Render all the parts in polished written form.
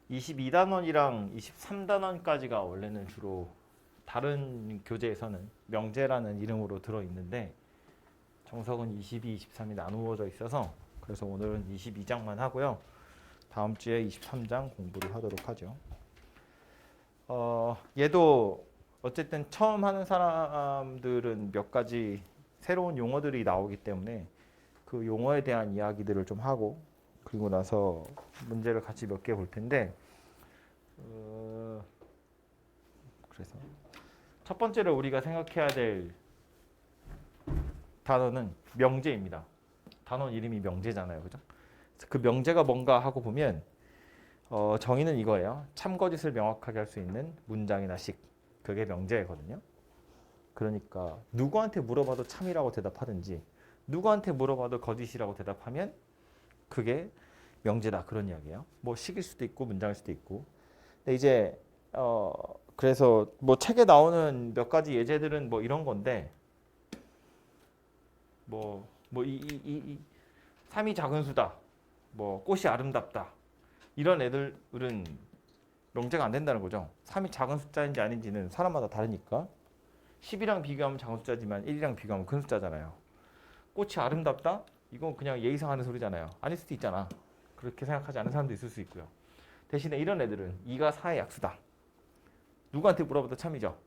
22단원이랑 23단원까지가 원래는 주로 다른 교재에서는 명제라는 이름으로 들어있는데 정석은 22, 23이 나누어져 있어서 그래서 오늘은 22장만 하고요. 다음 주에 23장 공부를 하도록 하죠. 얘도 어쨌든 처음 하는 사람들은 몇 가지 새로운 용어들이 나오기 때문에 그 용어에 대한 이야기들을 좀 하고 그리고 나서 문제를 같이 몇 개 볼 텐데 그래서 첫 번째로 우리가 생각해야 될 단어는 명제입니다. 단어 이름이 명제잖아요, 그죠? 그 명제가 뭔가 하고 보면 정의는 이거예요. 참거짓을 명확하게 할 수 있는 문장이나 식, 그게 명제거든요. 그러니까 누구한테 물어봐도 참이라고 대답하든지 누구한테 물어봐도 거짓이라고 대답하면 그게 명제다 그런 이야기예요. 뭐 식일 수도 있고 문장일 수도 있고. 근데 이제 그래서 뭐 책에 나오는 몇 가지 예제들은 뭐 이런 건데 이 삶이 작은 수다. 뭐 꽃이 아름답다. 이런 애들은 명제가 안 된다는 거죠. 3이 작은 숫자인지 아닌지는 사람마다 다르니까 10이랑 비교하면 작은 숫자지만 1이랑 비교하면 큰 숫자잖아요. 꽃이 아름답다? 이건 그냥 예의상 하는 소리잖아요. 아닐 수도 있잖아. 그렇게 생각하지 않는 사람도 있을 수 있고요. 대신에 이런 애들은 2가 4의 약수다. 누구한테 물어봐도 참이죠.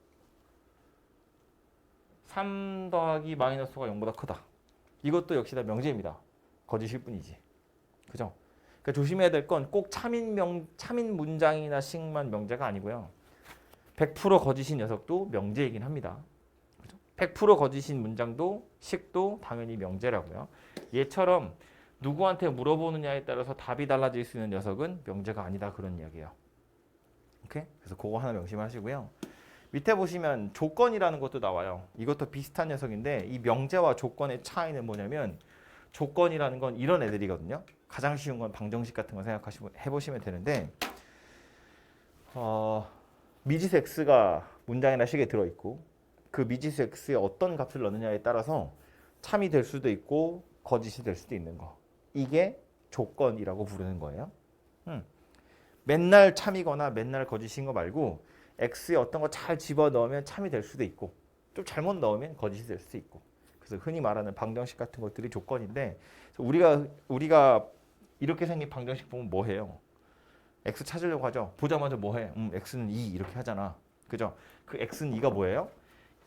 3 더하기 마이너스가 0보다 크다. 이것도 역시 다 명제입니다. 거짓일 뿐이지. 그죠? 그러니까 조심해야 될 건 꼭 참인 문장이나 식만 명제가 아니고요. 100% 거짓인 녀석도 명제이긴 합니다. 그죠? 100% 거짓인 문장도 식도 당연히 명제라고요. 얘처럼 누구한테 물어보느냐에 따라서 답이 달라질 수 있는 녀석은 명제가 아니다 그런 이야기예요. 오케이? 그래서 그거 하나 명심하시고요. 밑에 보시면 조건이라는 것도 나와요. 이것도 비슷한 녀석인데 이 명제와 조건의 차이는 뭐냐면 조건이라는 건 이런 애들이거든요. 가장 쉬운 건 방정식 같은 거 해보시면 되는데 미지수 x가 문장이나 식에 들어있고 그 미지수 x에 어떤 값을 넣느냐에 따라서 참이 될 수도 있고 거짓이 될 수도 있는 거. 이게 조건이라고 부르는 거예요. 맨날 참이거나 맨날 거짓인 거 말고 x에 어떤 거 잘 집어넣으면 참이 될 수도 있고 좀 잘못 넣으면 거짓이 될 수도 있고 그래서 흔히 말하는 방정식 같은 것들이 조건인데 우리가 이렇게 생긴 방정식 보면 뭐 해요? x 찾으려고 하죠. 보자마자 뭐 해? x는 2 이렇게 하잖아. 그죠? 그 x는 2가 뭐예요?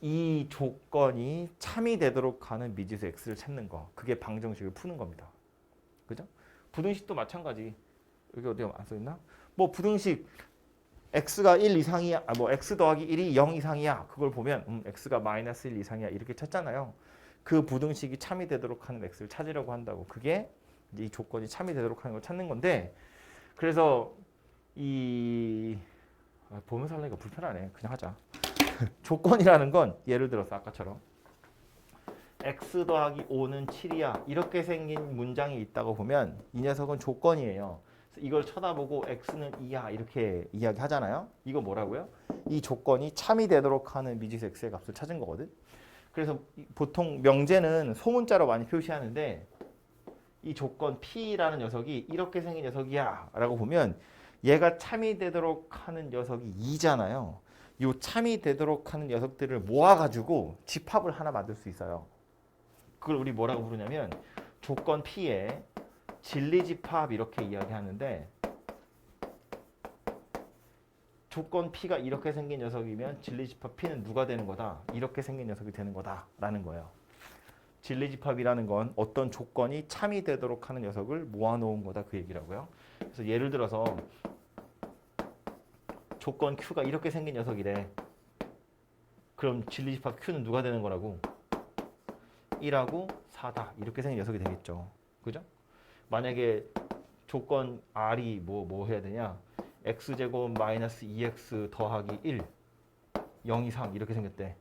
이 조건이 참이 되도록 하는 미지수 x를 찾는 거. 그게 방정식을 푸는 겁니다. 그죠? 부등식도 마찬가지. 여기 어디 안 써있나? 뭐 부등식 x가 1 이상이야. 뭐 x 더하기 1이 0 이상이야. 그걸 보면 x가 마이너스 1 이상이야. 이렇게 찾잖아요. 그 부등식이 참이 되도록 하는 x를 찾으려고 한다고. 그게 이제 이 조건이 참이 되도록 하는 걸 찾는 건데 그래서 보면서 하려니까 불편하네. 그냥 하자. 조건이라는 건 예를 들어서 아까처럼 x 더하기 5는 7이야. 이렇게 생긴 문장이 있다고 보면 이 녀석은 조건이에요. 이걸 쳐다보고 x는 2야 이렇게 이야기하잖아요. 이거 뭐라고요? 이 조건이 참이 되도록 하는 미지수 x의 값을 찾은 거거든. 그래서 보통 명제는 소문자로 많이 표시하는데 이 조건 P라는 녀석이 이렇게 생긴 녀석이야 라고 보면 얘가 참이 되도록 하는 녀석이 2잖아요. 이 참이 되도록 하는 녀석들을 모아가지고 집합을 하나 만들 수 있어요. 그걸 우리 뭐라고 부르냐면 조건 P의 진리집합 이렇게 이야기하는데 조건 P가 이렇게 생긴 녀석이면 진리집합 P는 누가 되는 거다? 이렇게 생긴 녀석이 되는 거다라는 거예요. 진리집합이라는 건 어떤 조건이 참이 되도록 하는 녀석을 모아놓은 거다 그 얘기라고요. 그래서 예를 들어서 조건 Q가 이렇게 생긴 녀석이래. 그럼 진리집합 Q는 누가 되는 거라고? 1하고 4다. 이렇게 생긴 녀석이 되겠죠. 그죠? 만약에 조건 R이 뭐 해야 되냐? x제곱 마이너스 2x 더하기 1 0 이상 이렇게 생겼대.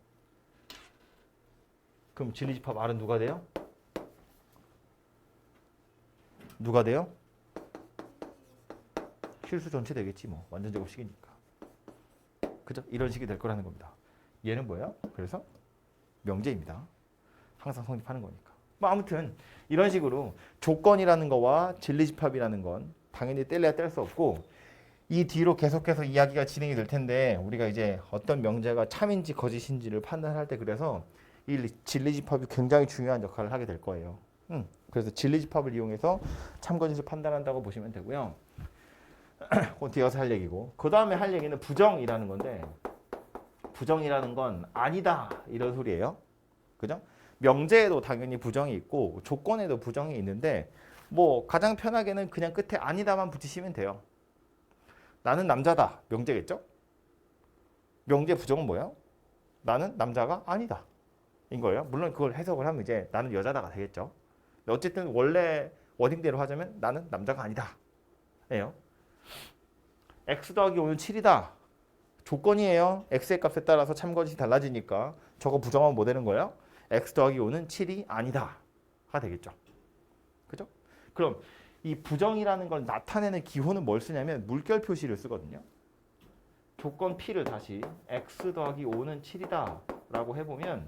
그럼 진리집합 R은 누가 돼요? 누가 돼요? 실수 전체 되겠지 뭐. 완전 제곱식이니까. 그죠? 이런 식이 될 거라는 겁니다. 얘는 뭐예요? 그래서 명제입니다. 항상 성립하는 거니까. 뭐 아무튼 이런 식으로 조건이라는 거와 진리집합이라는 건 당연히 뗄래야 뗄 수 없고 이 뒤로 계속해서 이야기가 진행이 될 텐데 우리가 이제 어떤 명제가 참인지 거짓인지를 판단할 때 그래서 이 진리집합이 굉장히 중요한 역할을 하게 될 거예요. 그래서 진리집합을 이용해서 참거짓을 판단한다고 보시면 되고요. 그건 뒤에서 할 얘기고 그 다음에 할 얘기는 부정이라는 건데 부정이라는 건 아니다 이런 소리예요. 그죠? 명제에도 당연히 부정이 있고 조건에도 부정이 있는데 뭐 가장 편하게는 그냥 끝에 아니다만 붙이시면 돼요. 나는 남자다. 명제겠죠? 명제 부정은 뭐예요? 나는 남자가 아니다. 인 거예요. 물론 그걸 해석을 하면 이제 나는 여자다가 되겠죠. 어쨌든 원래 워딩대로 하자면 나는 남자가 아니다. 예요. x 더하기 5는 7이다. 조건이에요. x의 값에 따라서 참거짓이 달라지니까 저거 부정하면 뭐 되는 거예요? x 더하기 5는 7이 아니다가 되겠죠. 그죠? 그럼 이 부정이라는 걸 나타내는 기호는 뭘 쓰냐면 물결 표시를 쓰거든요. 조건 P를 다시 x 더하기 5는 7이다 라고 해보면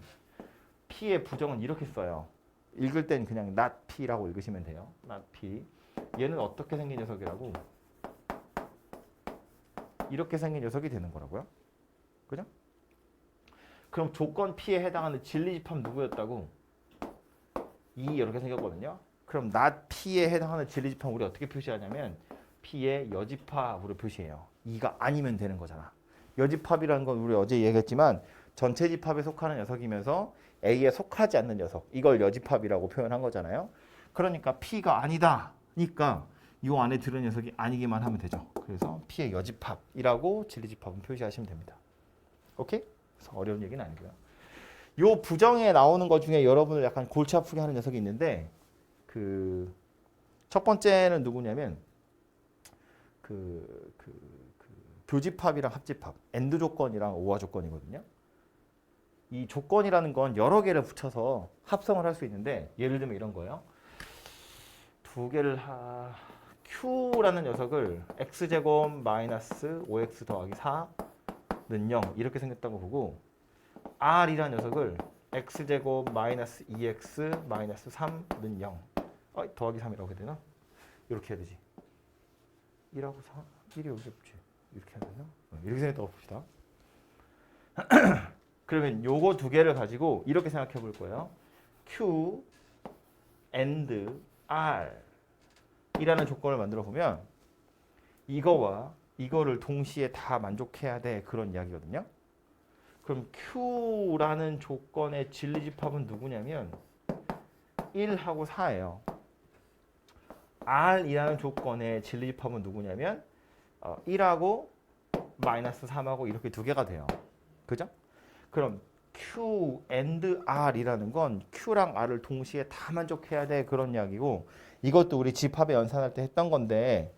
P의 부정은 이렇게 써요. 읽을 땐 그냥 not P라고 읽으시면 돼요. not P. 얘는 어떻게 생긴 녀석이라고? 이렇게 생긴 녀석이 되는 거라고요. 그죠? 그럼 조건 P에 해당하는 진리집합 누구였다고? 이렇게 생겼거든요. 그럼 not P에 해당하는 진리집합 우리 어떻게 표시하냐면 P의 여집합으로 표시해요. 2가 아니면 되는 거잖아. 여집합이라는 건 우리 어제 얘기했지만 전체 집합에 속하는 녀석이면서 A에 속하지 않는 녀석. 이걸 여집합이라고 표현한 거잖아요. 그러니까 P가 아니다니까 이 안에 들은 녀석이 아니기만 하면 되죠. 그래서 P의 여집합이라고 진리집합은 표시하시면 됩니다. 오케이? 그래서 어려운 얘기는 아니고요. 요 부정에 나오는 것 중에 여러분을 약간 골치 아프게 하는 녀석이 있는데 그 첫 번째는 누구냐면 교집합이랑 합집합, 엔드 조건이랑 오화 조건이거든요. 이 조건이라는 건 여러 개를 붙여서 합성을 할 수 있는데 예를 들면 이런 거예요. 두 개를 Q라는 녀석을 x제곱 마이너스 5x 더하기 4는 0 이렇게 생겼다고 보고 R이라는 녀석을 x제곱 마이너스 2x 마이너스 3는 0 더하기 3이라고 해야 되나? 이렇게 해야 되지. 1하고 4, 1이 여기 없지. 이렇게 해야 되나? 이렇게 생겼다고 봅시다. 그러면 요거 두 개를 가지고 이렇게 생각해 볼 거예요. Q and R 이라는 조건을 만들어 보면 이거와 이거를 동시에 다 만족해야 돼. 그런 이야기거든요. 그럼 Q라는 조건의 진리집합은 누구냐면 1하고 4예요. R이라는 조건의 진리집합은 누구냐면 1하고 마이너스 3하고 이렇게 두 개가 돼요. 그죠? 그럼 Q and R이라는 건 Q랑 R을 동시에 다 만족해야 돼. 그런 이야기고 이것도 우리 집합에 연산할 때 했던 건데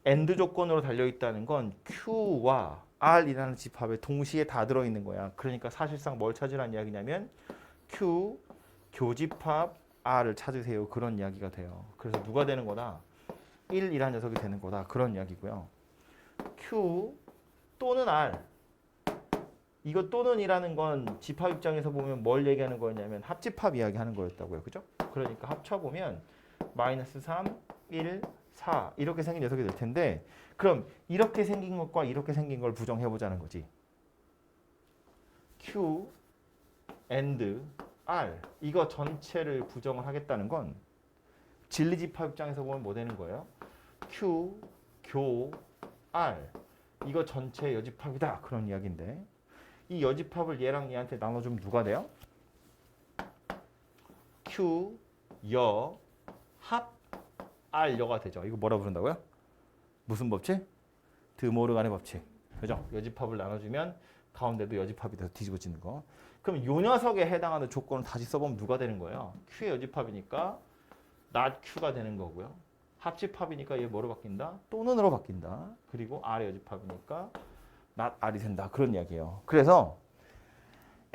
AND 조건으로 달려있다는 건 Q와 R이라는 집합에 동시에 다 들어있는 거야. 그러니까 사실상 뭘 찾으라는 이야기냐면 Q 교집합 R을 찾으세요. 그런 이야기가 돼요. 그래서 누가 되는 거다? 1이라는 녀석이 되는 거다. 그런 이야기고요. Q 또는 R 이거 또는이라는 건 집합 입장에서 보면 뭘 얘기하는 거였냐면 합집합 이야기하는 거였다고요. 그죠? 그러니까 합쳐보면 마이너스 3, 1, 4 이렇게 생긴 녀석이 될 텐데 그럼 이렇게 생긴 것과 이렇게 생긴 걸 부정해보자는 거지. Q and R 이거 전체를 부정을 하겠다는 건 진리집합 입장에서 보면 뭐 되는 거예요? Q, 교, R 이거 전체 여집합이다. 그런 이야기인데 이 여집합을 얘랑 얘한테 나눠주면 누가 돼요? Q, 여, 합, R, 여가 되죠. 이거 뭐라 부른다고요? 무슨 법칙? 드모르간의 법칙. 그죠? 여집합을 나눠주면 가운데도 여집합이 돼서 뒤집어지는 거. 그럼 요 녀석에 해당하는 조건을 다시 써보면 누가 되는 거예요? Q의 여집합이니까 not Q가 되는 거고요. 합집합이니까 얘 뭐로 바뀐다? 또는으로 바뀐다. 그리고 R의 여집합이니까 not R이 된다. 그런 이야기예요. 그래서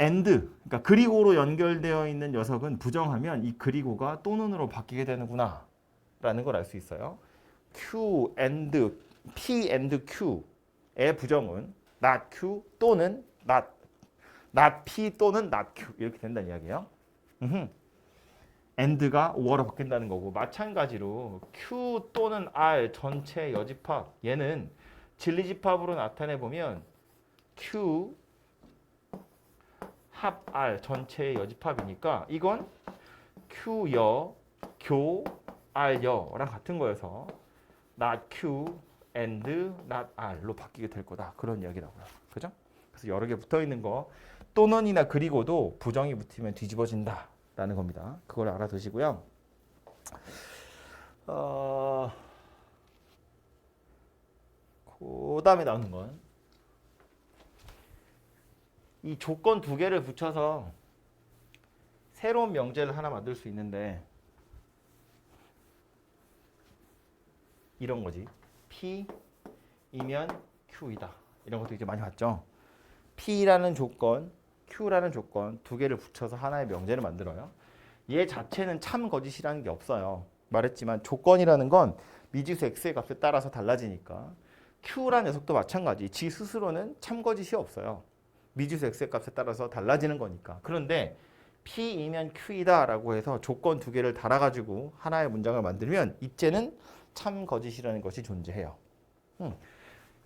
and, 그러니까 그리고로 연결되어 있는 녀석은 부정하면 이 그리고가 또는으로 바뀌게 되는구나 라는 걸 알 수 있어요. Q and P and Q의 부정은 not Q 또는 not P 또는 not Q 이렇게 된다는 이야기예요. and가 5어로 바뀐다는 거고 마찬가지로 Q 또는 R 전체 여집합 얘는 진리집합으로 나타내 보면 Q 합 R 전체의 여집합이니까 이건 Q여 교 R여랑 같은 거여서 not Q and not R로 바뀌게 될 거다. 그런 이야기라고요. 그죠? 그래서 여러 개 붙어 있는 거 또는이나 그리고도 부정이 붙으면 뒤집어진다 라는 겁니다. 그걸 알아두시고요. 그 다음에 나오는 건 이 조건 두 개를 붙여서 새로운 명제를 하나 만들 수 있는데 이런 거지. P이면 Q이다. 이런 것도 이제 많이 봤죠. P라는 조건, Q라는 조건 두 개를 붙여서 하나의 명제를 만들어요. 얘 자체는 참 거짓이라는 게 없어요. 말했지만 조건이라는 건 미지수 x의 값에 따라서 달라지니까 Q라는 녀석도 마찬가지. 지 스스로는 참 거짓이 없어요. 미지수 x의 값에 따라서 달라지는 거니까. 그런데 P이면 Q이다 라고 해서 조건 두 개를 달아가지고 하나의 문장을 만들면 이제는 참 거짓이라는 것이 존재해요.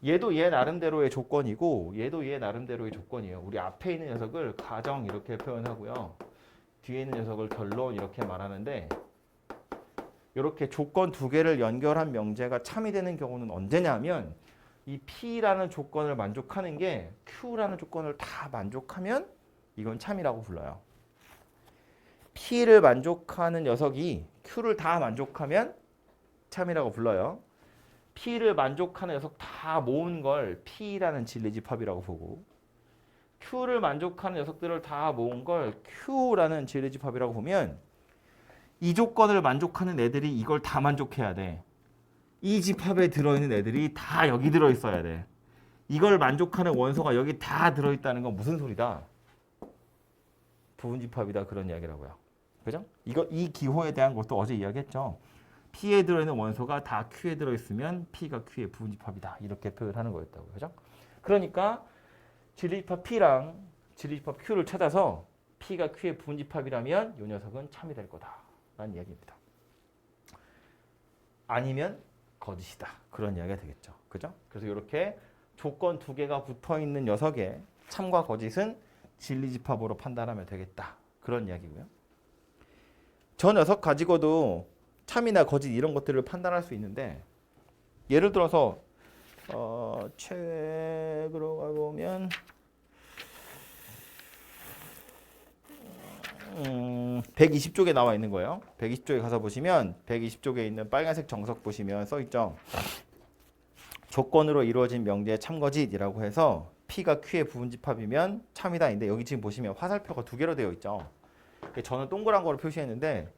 얘도 얘 나름대로의 조건이고 얘도 얘 나름대로의 조건이에요. 우리 앞에 있는 녀석을 가정 이렇게 표현하고요. 뒤에 있는 녀석을 결론 이렇게 말하는데 이렇게 조건 두 개를 연결한 명제가 참이 되는 경우는 언제냐면 이 P라는 조건을 만족하는 게 Q라는 조건을 다 만족하면 이건 참이라고 불러요. P를 만족하는 녀석이 Q를 다 만족하면 참이라고 불러요. P를 만족하는 녀석 다 모은 걸 P라는 진리집합이라고 보고 Q를 만족하는 녀석들을 다 모은 걸 Q라는 진리집합이라고 보면 이 조건을 만족하는 애들이 이걸 다 만족해야 돼. 이 집합에 들어있는 애들이 다 여기 들어있어야 돼. 이걸 만족하는 원소가 여기 다 들어있다는 건 무슨 소리다? 부분집합이다 그런 이야기라고요. 그죠? 이 기호에 대한 것도 어제 이야기했죠. P에 들어있는 원소가 다 Q에 들어있으면 P가 Q의 부분집합이다. 이렇게 표현하는 거였다고요. 그죠? 그러니까 진리집합 P랑 진리집합 Q를 찾아서 P가 Q의 부분집합이라면 이 녀석은 참이 될 거다. 라는 이야기입니다. 아니면 거짓이다. 그런 이야기가 되겠죠. 그죠? 그래서 이렇게 조건 두 개가 붙어있는 녀석의 참과 거짓은 진리집합으로 판단하면 되겠다. 그런 이야기고요. 저 녀석 가지고도 참이나 거짓 이런 것들을 판단할 수 있는데 예를 들어서 책으로 가보면 120쪽에 나와 있는 거예요. 120쪽에 가서 보시면 120쪽에 있는 빨간색 정석 보시면 써있죠. 조건으로 이루어진 명제의 참거짓이라고 해서 P가 Q의 부분집합이면 참이다인데 여기 지금 보시면 화살표가 두 개로 되어 있죠. 저는 동그란 거로 표시했는데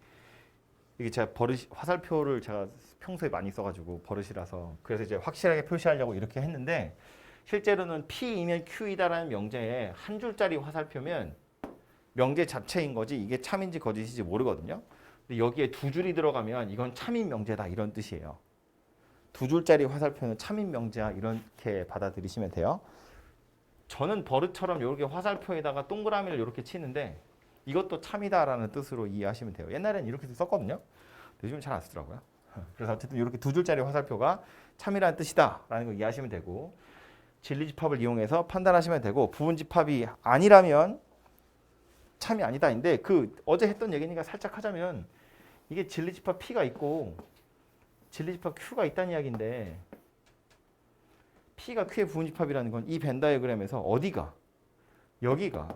이게 제가 화살표를 제가 평소에 많이 써가지고 버릇이라서 그래서 이제 확실하게 표시하려고 이렇게 했는데 실제로는 P이면 Q이다라는 명제에 한 줄짜리 화살표면 명제 자체인 거지 이게 참인지 거짓인지 모르거든요. 근데 여기에 두 줄이 들어가면 이건 참인 명제다 이런 뜻이에요. 두 줄짜리 화살표는 참인 명제야 이렇게 받아들이시면 돼요. 저는 버릇처럼 이렇게 화살표에다가 동그라미를 이렇게 치는데 이것도 참이다라는 뜻으로 이해하시면 돼요. 옛날에는 이렇게 썼거든요. 요즘은 잘 안 쓰더라고요. 그래서 어쨌든 이렇게 두 줄짜리 화살표가 참이라는 뜻이다라는 걸 이해하시면 되고 진리집합을 이용해서 판단하시면 되고 부분집합이 아니라면 참이 아니다인데 그 어제 했던 얘기니까 살짝 하자면 이게 진리집합 P가 있고 진리집합 Q가 있다는 이야기인데 P가 Q의 부분집합이라는 건 이 벤 다이어그램에서 어디가 여기가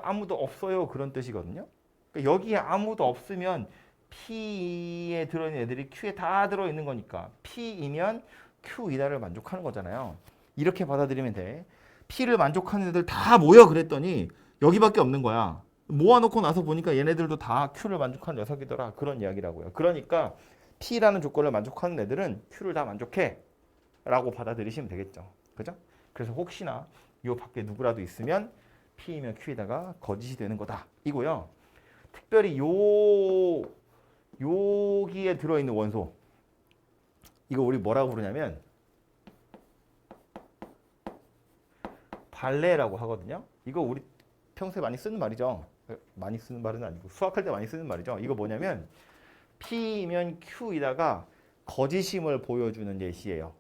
아무도 없어요 그런 뜻이거든요. 그러니까 여기에 아무도 없으면 P에 들어있는 애들이 Q에 다 들어있는 거니까 P이면 Q이다를 만족하는 거잖아요. 이렇게 받아들이면 돼. P를 만족하는 애들 다 모여 그랬더니 여기밖에 없는 거야. 모아놓고 나서 보니까 얘네들도 다 Q를 만족하는 녀석이더라. 그런 이야기라고요. 그러니까 P라는 조건을 만족하는 애들은 Q를 다 만족해 라고 받아들이시면 되겠죠. 그죠? 그래서 혹시나 이 밖에 누구라도 있으면 P이면 Q에다가 거짓이 되는 거다. 이고요. 특별히 여기에 들어있는 원소 이거 우리 뭐라고 부르냐면 발레라고 하거든요. 이거 우리 평소에 많이 쓰는 말이죠. 많이 쓰는 말은 아니고 수학할 때 많이 쓰는 말이죠. 이거 뭐냐면 P이면 Q이다가 거짓임을 보여주는 예시예요.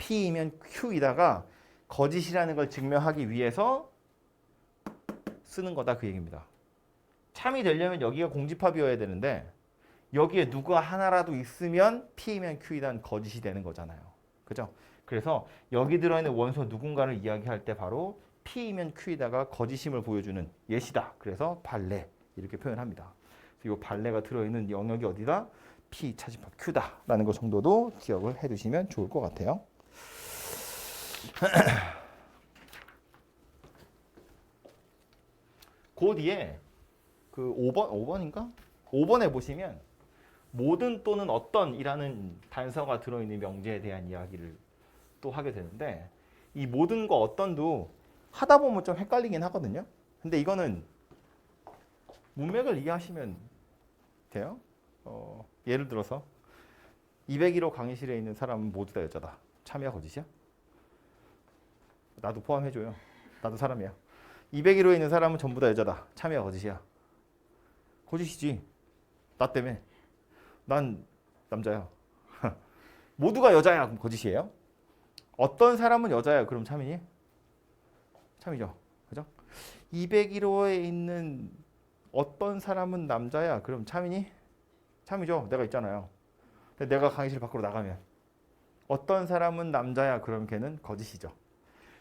P이면 Q이다가 거짓이라는 걸 증명하기 위해서 쓰는 거다 그 얘기입니다. 참이 되려면 여기가 공집합이어야 되는데 여기에 누가 하나라도 있으면 P이면 Q이란 거짓이 되는 거잖아요. 그죠? 그래서 여기 들어있는 원소 누군가를 이야기할 때 바로 P이면 Q이다가 거짓임을 보여주는 예시다. 그래서 발레 이렇게 표현합니다. 이 발레가 들어있는 영역이 어디다? P 차집합 Q다라는 것 정도도 기억을 해두시면 좋을 것 같아요. 그 뒤에 그 5번인가? 5번에 보시면 모든 또는 어떤이라는 단서가 들어있는 명제에 대한 이야기를 또 하게 되는데 이 모든과 어떤도 하다 보면 좀 헷갈리긴 하거든요. 근데 이거는 문맥을 이해하시면 돼요. 예를 들어서 201호 강의실에 있는 사람은 모두 다 여자다. 참이야 거짓이야? 나도 포함해줘요. 나도 사람이야. 201호에 있는 사람은 전부 다 여자다. 참이야 거짓이야? 거짓이지. 나 때문에. 난 남자야. 모두가 여자야. 그럼 거짓이에요? 어떤 사람은 여자야. 그럼 참이니? 참이죠. 그죠? 201호에 있는 어떤 사람은 남자야. 그럼 참이니? 참이죠. 내가 있잖아요. 근데 내가 강의실 밖으로 나가면 어떤 사람은 남자야. 그럼 걔는 거짓이죠.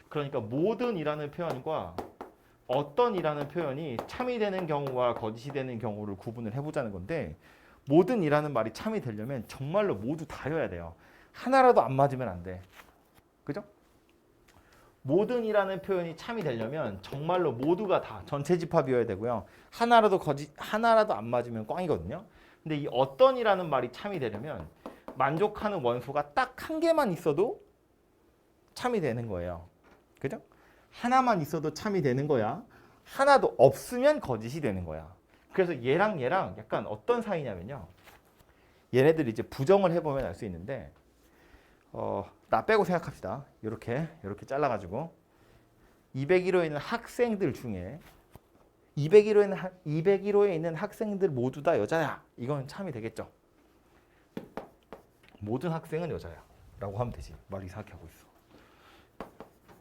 그러니까 모든이라는 표현과 어떤이라는 표현이 참이 되는 경우와 거짓이 되는 경우를 구분을 해보자는 건데 모든이라는 말이 참이 되려면 정말로 모두 다여야 돼요. 하나라도 안 맞으면 안 돼. 그죠? 모든이라는 표현이 참이 되려면 정말로 모두가 다 전체 집합이어야 되고요. 하나라도 안 맞으면 꽝이거든요. 근데 이 어떤이라는 말이 참이 되려면 만족하는 원소가 딱 한 개만 있어도 참이 되는 거예요. 그죠? 하나만 있어도 참이 되는 거야. 하나도 없으면 거짓이 되는 거야. 그래서 얘랑 약간 어떤 사이냐면요. 얘네들 이제 부정을 해보면 알 수 있는데 나 빼고 생각합시다. 이렇게 잘라가지고 201호에 있는 학생들 중에 201호에 있는 학생들 모두 다 여자야. 이건 참이 되겠죠. 모든 학생은 여자야. 라고 하면 되지. 말 이상하게 하고 있어.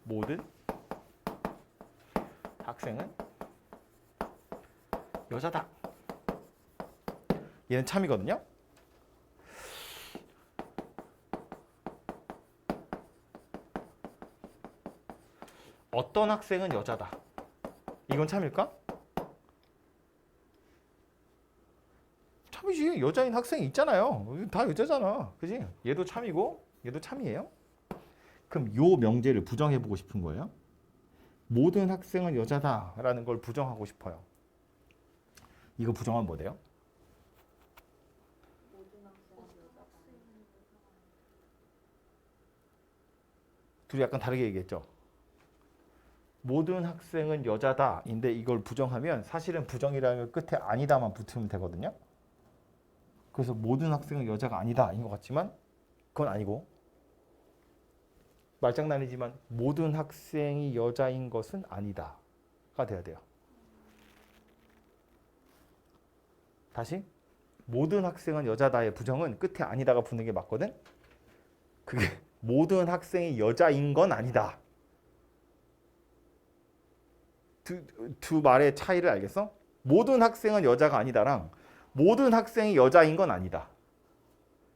모든 학생은 여자다. 얘는 참이거든요. 어떤 학생은 여자다. 이건 참일까? 참이지. 여자인 학생이 있잖아요. 다 여자잖아. 그지? 얘도 참이고 얘도 참이에요. 그럼 요 명제를 부정해보고 싶은 거예요. 모든 학생은 여자다라는 걸 부정하고 싶어요. 이거 부정하면 뭐 돼요? 둘이 약간 다르게 얘기했죠. 모든 학생은 여자다인데 이걸 부정하면 사실은 부정이라는 끝에 아니다만 붙으면 되거든요. 그래서 모든 학생은 여자가 아니다인 것 같지만 그건 아니고 말장난이지만 모든 학생이 여자인 것은 아니다가 돼야 돼요. 다시 모든 학생은 여자다의 부정은 끝에 아니다가 붙는 게 맞거든. 그게 모든 학생이 여자인 건 아니다. 두 말의 차이를 알겠어? 모든 학생은 여자가 아니다랑 모든 학생이 여자인 건 아니다.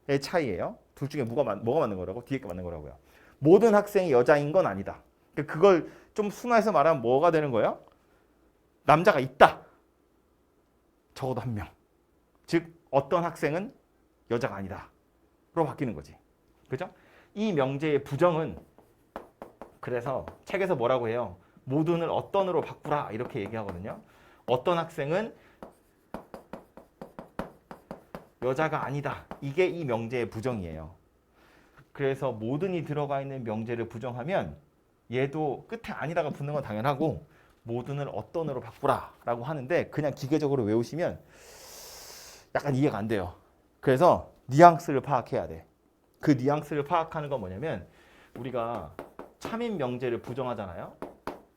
의 차이예요. 둘 중에 뭐가 맞는 거라고? 뒤에 게 맞는 거라고요. 모든 학생이 여자인 건 아니다. 그걸 좀 순화해서 말하면 뭐가 되는 거예요? 남자가 있다. 적어도 한 명. 즉 어떤 학생은 여자가 아니다. 로 바뀌는 거지. 그죠? 이 명제의 부정은 그래서 책에서 뭐라고 해요? 모든을 어떤으로 바꾸라 이렇게 얘기하거든요. 어떤 학생은 여자가 아니다. 이게 이 명제의 부정이에요. 그래서 모든이 들어가 있는 명제를 부정하면 얘도 끝에 아니다가 붙는 건 당연하고 모든을 어떤으로 바꾸라 라고 하는데 그냥 기계적으로 외우시면 약간 이해가 안 돼요. 그래서 뉘앙스를 파악해야 돼. 그 뉘앙스를 파악하는 건 뭐냐면 우리가 참인 명제를 부정하잖아요.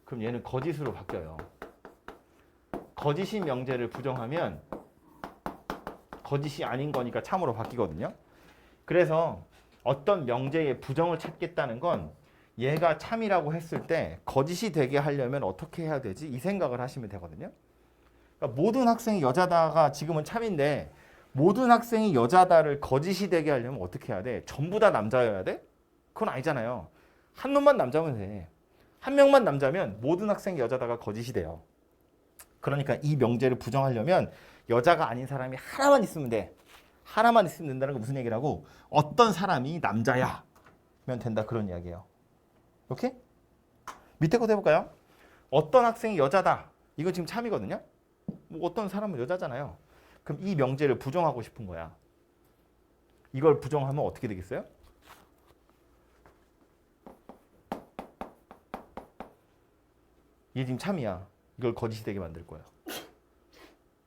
그럼 얘는 거짓으로 바뀌어요. 거짓인 명제를 부정하면 거짓이 아닌 거니까 참으로 바뀌거든요. 그래서 어떤 명제의 부정을 찾겠다는 건 얘가 참이라고 했을 때 거짓이 되게 하려면 어떻게 해야 되지? 이 생각을 하시면 되거든요. 그러니까 모든 학생이 여자다가 지금은 참인데 모든 학생이 여자다를 거짓이 되게 하려면 어떻게 해야 돼? 전부 다 남자여야 돼? 그건 아니잖아요. 한 놈만 남자면 돼. 한 명만 남자면 모든 학생이 여자다가 거짓이 돼요. 그러니까 이 명제를 부정하려면 여자가 아닌 사람이 하나만 있으면 돼. 하나만 있으면 된다는 건 무슨 얘기라고? 어떤 사람이 남자야면 된다 그런 이야기예요. 오케이? 밑에 것도 해볼까요? 어떤 학생이 여자다. 이거 지금 참이거든요. 뭐 어떤 사람은 여자잖아요. 그럼 이 명제를 부정하고 싶은 거야. 이걸 부정하면 어떻게 되겠어요? 얘 지금 참이야. 이걸 거짓이 되게 만들 거야.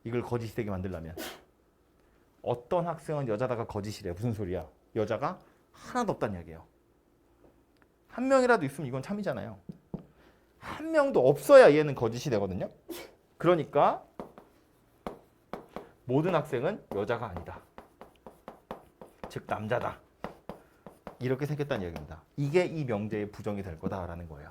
이걸 거짓이 되게 만들려면 어떤 학생은 여자다가 거짓이래. 무슨 소리야? 여자가 하나도 없다는 이야기예요. 한 명이라도 있으면 이건 참이잖아요. 한 명도 없어야 얘는 거짓이 되거든요. 그러니까 모든 학생은 여자가 아니다. 즉 남자다. 이렇게 생겼다는 이야기입니다. 이게 이 명제의 부정이 될 거다라는 거예요.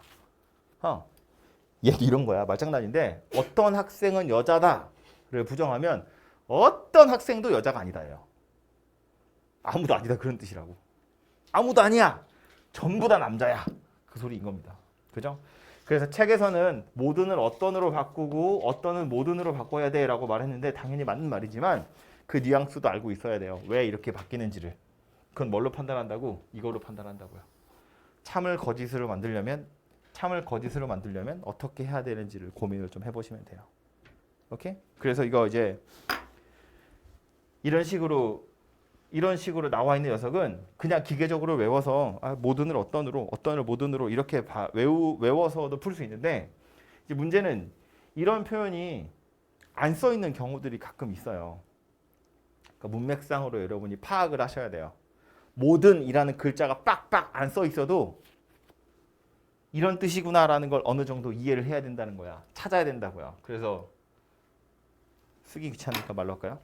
얘도 이런 거야. 말장난인데 어떤 학생은 여자다를 부정하면 어떤 학생도 여자가 아니다예요. 아무도 아니다 그런 뜻이라고. 아무도 아니야. 전부 다 남자야. 그 소리인 겁니다. 그죠? 그래서 책에서는 모든을 어떤으로 바꾸고 어떤은 모든으로 바꿔야 돼라고 말했는데 당연히 맞는 말이지만 그 뉘앙스도 알고 있어야 돼요. 왜 이렇게 바뀌는지를. 그건 뭘로 판단한다고? 이걸로 판단한다고요. 참을 거짓으로 만들려면 어떻게 해야 되는지를 고민을 좀 해보시면 돼요. 오케이? 그래서 이거 이제 이런 식으로 나와 있는 녀석은 그냥 기계적으로 외워서 모든을 어떤으로, 어떤을 모든으로 이렇게 외워서도 풀 수 있는데 이제 문제는 이런 표현이 안 써 있는 경우들이 가끔 있어요. 그러니까 문맥상으로 여러분이 파악을 하셔야 돼요. 모든이라는 글자가 빡빡 안 써 있어도 이런 뜻이구나라는 걸 어느 정도 이해를 해야 된다는 거야. 찾아야 된다고요. 그래서 쓰기 귀찮으니까 말로 할까요?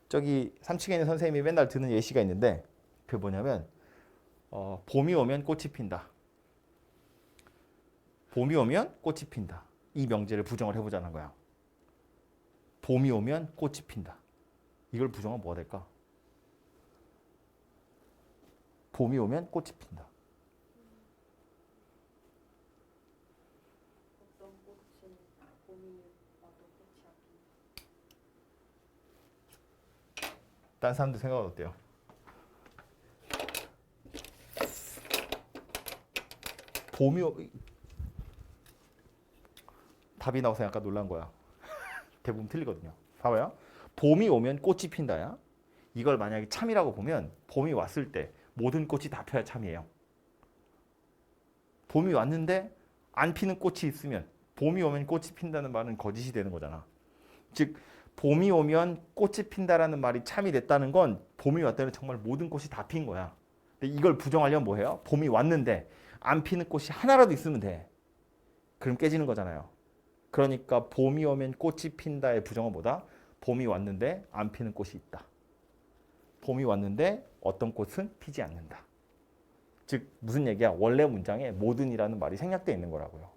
저기 3층에 있는 선생님이 맨날 드는 예시가 있는데 그게 뭐냐면 봄이 오면 꽃이 핀다. 봄이 오면 꽃이 핀다. 이 명제를 부정을 해보자는 거야. 봄이 오면 꽃이 핀다. 이걸 부정하면 뭐가 될까? 봄이 오면 꽃이 핀다. 어떤 꽃은 봄이 와도 꽃이 안 핀다. 다른 사람들 생각은 어때요? 답이 나와서 약간 놀란 거야. 대부분 틀리거든요. 봐봐요. 봄이 오면 꽃이 핀다야. 이걸 만약에 참이라고 보면 봄이 왔을 때 모든 꽃이 다 펴야 참이에요. 봄이 왔는데 안 피는 꽃이 있으면 봄이 오면 꽃이 핀다는 말은 거짓이 되는 거잖아. 즉 봄이 오면 꽃이 핀다라는 말이 참이 됐다는 건 봄이 왔다는 정말 모든 꽃이 다 핀 거야. 근데 이걸 부정하려면 뭐예요? 봄이 왔는데 안 피는 꽃이 하나라도 있으면 돼. 그럼 깨지는 거잖아요. 그러니까 봄이 오면 꽃이 핀다의 부정은 뭐다? 봄이 왔는데 안 피는 꽃이 있다. 봄이 왔는데 어떤 꽃은 피지 않는다. 즉 무슨 얘기야? 원래 문장에 모든이라는 말이 생략되어 있는 거라고요.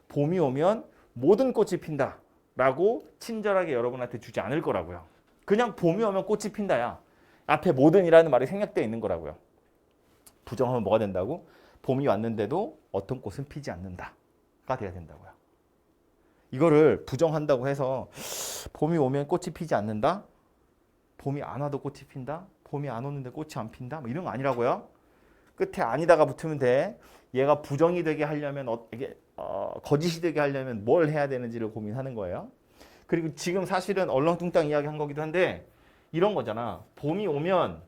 봄이 오면 모든 꽃이 핀다 라고 친절하게 여러분한테 주지 않을 거라고요. 그냥 봄이 오면 꽃이 핀다야. 앞에 모든이라는 말이 생략되어 있는 거라고요. 부정하면 뭐가 된다고? 봄이 왔는데도 어떤 꽃은 피지 않는다가 돼야 된다고요. 이거를 부정한다고 해서 봄이 오면 꽃이 피지 않는다? 봄이 안 와도 꽃이 핀다? 봄이 안 오는데 꽃이 안 핀다? 뭐 이런 거 아니라고요. 끝에 아니다가 붙으면 돼. 얘가 부정이 되게 하려면 거짓이 되게 하려면 뭘 해야 되는지를 고민하는 거예요. 그리고 지금 사실은 얼렁뚱땅 이야기한 거기도 한데 이런 거잖아. 봄이 오면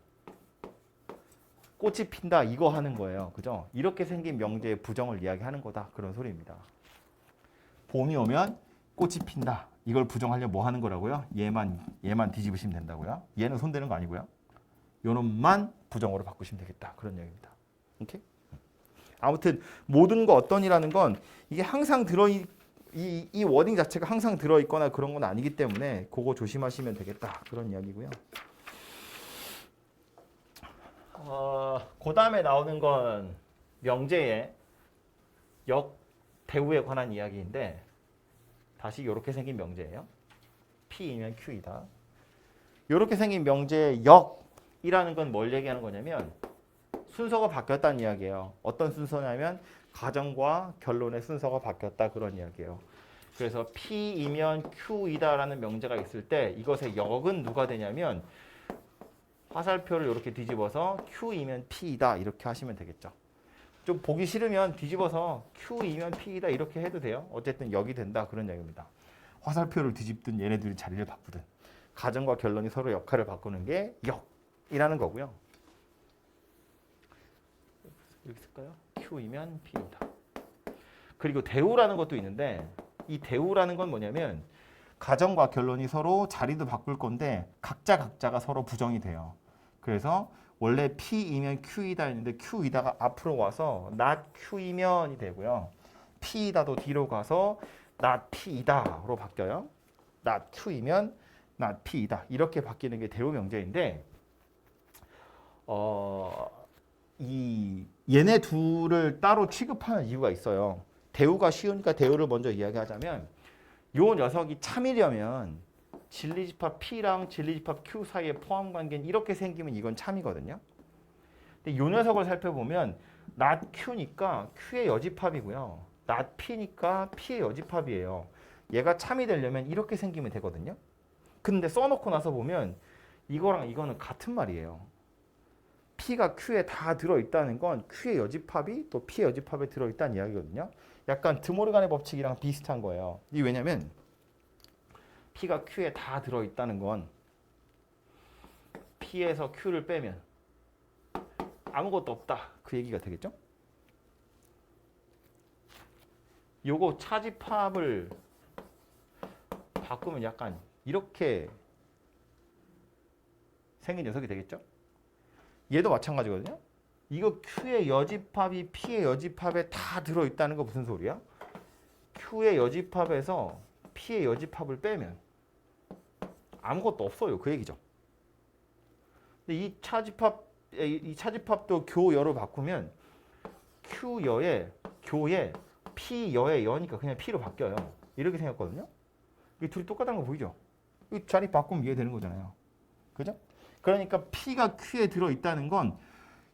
꽃이 핀다 이거 하는 거예요. 그죠? 이렇게 생긴 명제의 부정을 이야기하는 거다. 그런 소리입니다. 봄이 오면 꽃이 핀다. 이걸 부정하려면 뭐 하는 거라고요? 얘만 뒤집으시면 된다고요. 얘는 손대는 거 아니고요. 요놈만 부정어로 바꾸시면 되겠다. 그런 얘기입니다. 오케이? 아무튼 모든 거 어떤이라는 건 이게 항상 이 워딩 자체가 항상 들어있거나 그런 건 아니기 때문에 그거 조심하시면 되겠다. 그런 이야기고요. 그 다음에 나오는 건 명제의 역 대우에 관한 이야기인데 다시 이렇게 생긴 명제예요. P이면 Q이다. 이렇게 생긴 명제의 역이라는 건 뭘 얘기하는 거냐면 순서가 바뀌었다는 이야기예요. 어떤 순서냐면 가정과 결론의 순서가 바뀌었다 그런 이야기예요. 그래서 P이면 Q이다라는 명제가 있을 때 이것의 역은 누가 되냐면 화살표를 이렇게 뒤집어서 Q이면 P이다 이렇게 하시면 되겠죠. 좀 보기 싫으면 뒤집어서 Q이면 P이다 이렇게 해도 돼요. 어쨌든 역이 된다 그런 이야기입니다. 화살표를 뒤집든 얘네들이 자리를 바꾸든 가정과 결론이 서로 역할을 바꾸는 게 역이라는 거고요. 여기 쓸까요? Q이면 P이다. 그리고 대우라는 것도 있는데 이 대우라는 건 뭐냐면 가정과 결론이 서로 자리도 바꿀 건데 각자가 서로 부정이 돼요. 그래서 원래 P이면 Q이다 했는데 Q이다가 앞으로 와서 not Q이면이 되고요. P이다도 뒤로 가서 not P이다로 바뀌어요. not Q이면 not P이다. 이렇게 바뀌는 게 대우 명제인데 얘네 둘을 따로 취급하는 이유가 있어요. 대우가 쉬우니까 대우를 먼저 이야기하자면 요 녀석이 참이려면 진리집합 P랑 진리집합 Q 사이의 포함 관계는 이렇게 생기면 이건 참이거든요. 근데 요 녀석을 살펴보면 not Q니까 Q의 여집합이고요. not P니까 P의 여집합이에요. 얘가 참이 되려면 이렇게 생기면 되거든요. 근데 써놓고 나서 보면 이거랑 이거는 같은 말이에요. P가 Q에 다 들어있다는 건 Q의 여집합이 또 P의 여집합에 들어있다는 이야기거든요. 약간 드모르간의 법칙이랑 비슷한 거예요. 이 왜냐면 P가 Q에 다 들어있다는 건 P에서 Q를 빼면 아무것도 없다. 그 얘기가 되겠죠? 요거 차집합을 바꾸면 약간 이렇게 생긴 녀석이 되겠죠? 얘도 마찬가지거든요. 이거 Q의 여집합이 P의 여집합에 다 들어있다는 거 무슨 소리야? Q의 여집합에서 P의 여집합을 빼면 아무것도 없어요. 그 얘기죠. 근데 이 차집합도 교여로 바꾸면 Q여에 교에 P여의 여니까 그냥 P로 바뀌어요. 이렇게 생겼거든요. 이 둘이 똑같은 거 보이죠? 이 자리 바꾸면 이해되는 거잖아요. 그죠? 그러니까 P가 Q에 들어있다는 건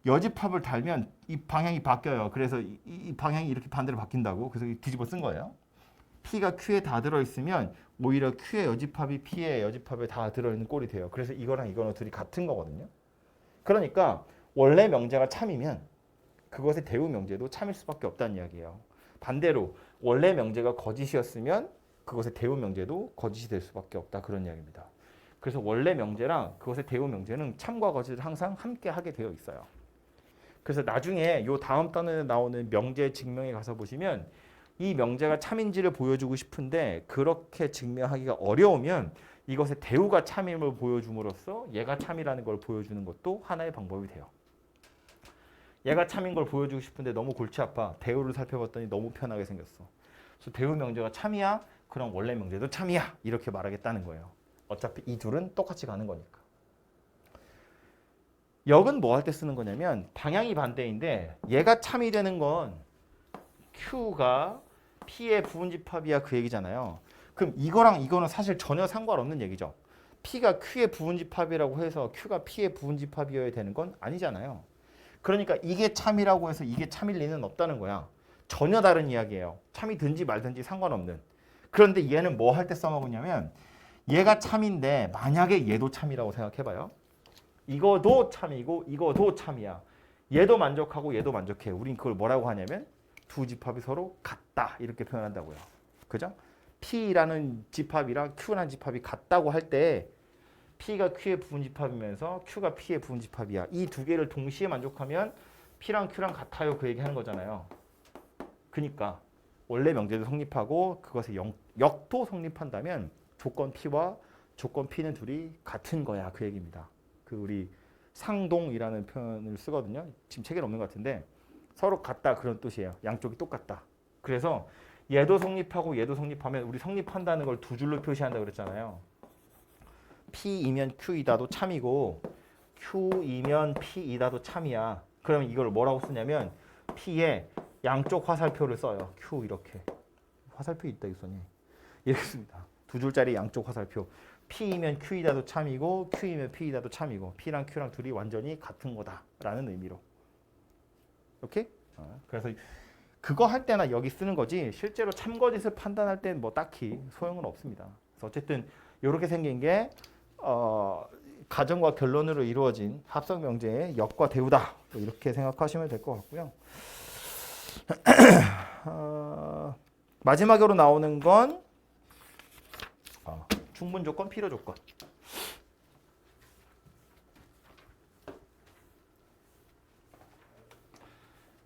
여집합을 달면 이 방향이 바뀌어요. 그래서 이 방향이 이렇게 반대로 바뀐다고. 그래서 뒤집어 쓴 거예요. P가 Q에 다 들어있으면 오히려 Q의 여집합이 P의 여집합에 다 들어있는 꼴이 돼요. 그래서 이거랑 이거는 둘이 같은 거거든요. 그러니까 원래 명제가 참이면 그것의 대우 명제도 참일 수밖에 없다는 이야기예요. 반대로 원래 명제가 거짓이었으면 그것의 대우 명제도 거짓이 될 수밖에 없다. 그런 이야기입니다. 그래서 원래 명제랑 그것의 대우 명제는 참과 거짓을 항상 함께 하게 되어 있어요. 그래서 나중에 요 다음 단원에 나오는 명제 증명에 가서 보시면 이 명제가 참인지를 보여주고 싶은데 그렇게 증명하기가 어려우면 이것의 대우가 참임을 보여줌으로써 얘가 참이라는 걸 보여주는 것도 하나의 방법이 돼요. 얘가 참인 걸 보여주고 싶은데 너무 골치 아파. 대우를 살펴봤더니 너무 편하게 생겼어. 그래서 대우 명제가 참이야? 그럼 원래 명제도 참이야. 이렇게 말하겠다는 거예요. 어차피 이 둘은 똑같이 가는 거니까. 역은 뭐 할 때 쓰는 거냐면 방향이 반대인데 얘가 참이 되는 건 Q가 P의 부분집합이야 그 얘기잖아요. 그럼 이거랑 이거는 사실 전혀 상관없는 얘기죠. P가 Q의 부분집합이라고 해서 Q가 P의 부분집합이어야 되는 건 아니잖아요. 그러니까 이게 참이라고 해서 이게 참일 리는 없다는 거야. 전혀 다른 이야기예요. 참이든지 말든지 상관없는. 그런데 얘는 뭐 할 때 써먹으냐면 얘가 참인데 만약에 얘도 참이라고 생각해봐요. 이거도 참이고 이거도 참이야. 얘도 만족하고 얘도 만족해. 우린 그걸 뭐라고 하냐면 두 집합이 서로 같다 이렇게 표현한다고요. 그죠? P라는 집합이랑 Q라는 집합이 같다고 할 때 P가 Q의 부분집합이면서 Q가 P의 부분집합이야. 이 두 개를 동시에 만족하면 P랑 Q랑 같아요. 그 얘기하는 거잖아요. 그러니까 원래 명제도 성립하고 그것의 역도 성립한다면 조건 P와 조건 P는 둘이 같은 거야. 그 얘기입니다. 그 우리 상동이라는 표현을 쓰거든요. 지금 책에는 없는 것 같은데 서로 같다 그런 뜻이에요. 양쪽이 똑같다. 그래서 얘도 성립하고 얘도 성립하면 우리 성립한다는 걸 두 줄로 표시한다 그랬잖아요. P이면 Q이다도 참이고 Q이면 P이다도 참이야. 그러면 이걸 뭐라고 쓰냐면 P에 양쪽 화살표를 써요. Q 이렇게. 화살표 있다 이선이. 이렇게 씁니다. 두 줄짜리 양쪽 화살표. P이면 Q이다도 참이고 Q이면 P이다도 참이고 P랑 Q랑 둘이 완전히 같은 거다라는 의미로. 오케이? 그래서 그거 할 때나 여기 쓰는 거지 실제로 참거짓을 판단할 땐 뭐 딱히 소용은 없습니다. 그래서 어쨌든 이렇게 생긴 게 가정과 결론으로 이루어진 합성 명제의 역과 대우다. 이렇게 생각하시면 될 것 같고요. 마지막으로 나오는 건 충분 조건, 필요 조건.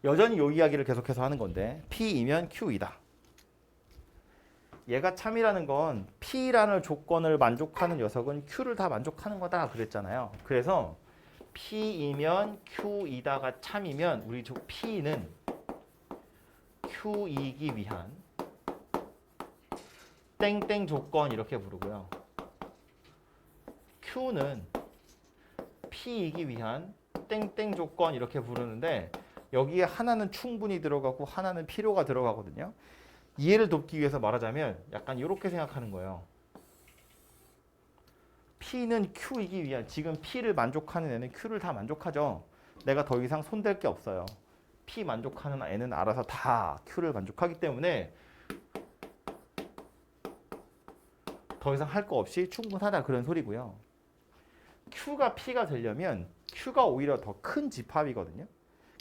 여전히 이 이야기를 계속해서 하는 건데 P이면 Q이다. 얘가 참이라는 건 P라는 조건을 만족하는 녀석은 Q를 다 만족하는 거다 그랬잖아요. 그래서 P이면 Q이다가 참이면 우리 P는 Q이기 위한 땡땡 조건 이렇게 부르고요. Q는 P이기 위한 땡땡 조건 이렇게 부르는데 여기에 하나는 충분히 들어가고 하나는 필요가 들어가거든요. 이해를 돕기 위해서 말하자면 약간 이렇게 생각하는 거예요. P는 Q이기 위한 지금 P를 만족하는 애는 Q를 다 만족하죠. 내가 더 이상 손댈 게 없어요. P 만족하는 애는 알아서 다 Q를 만족하기 때문에 더 이상 할 거 없이 충분하다 그런 소리고요. Q가 P가 되려면 Q가 오히려 더 큰 집합이거든요.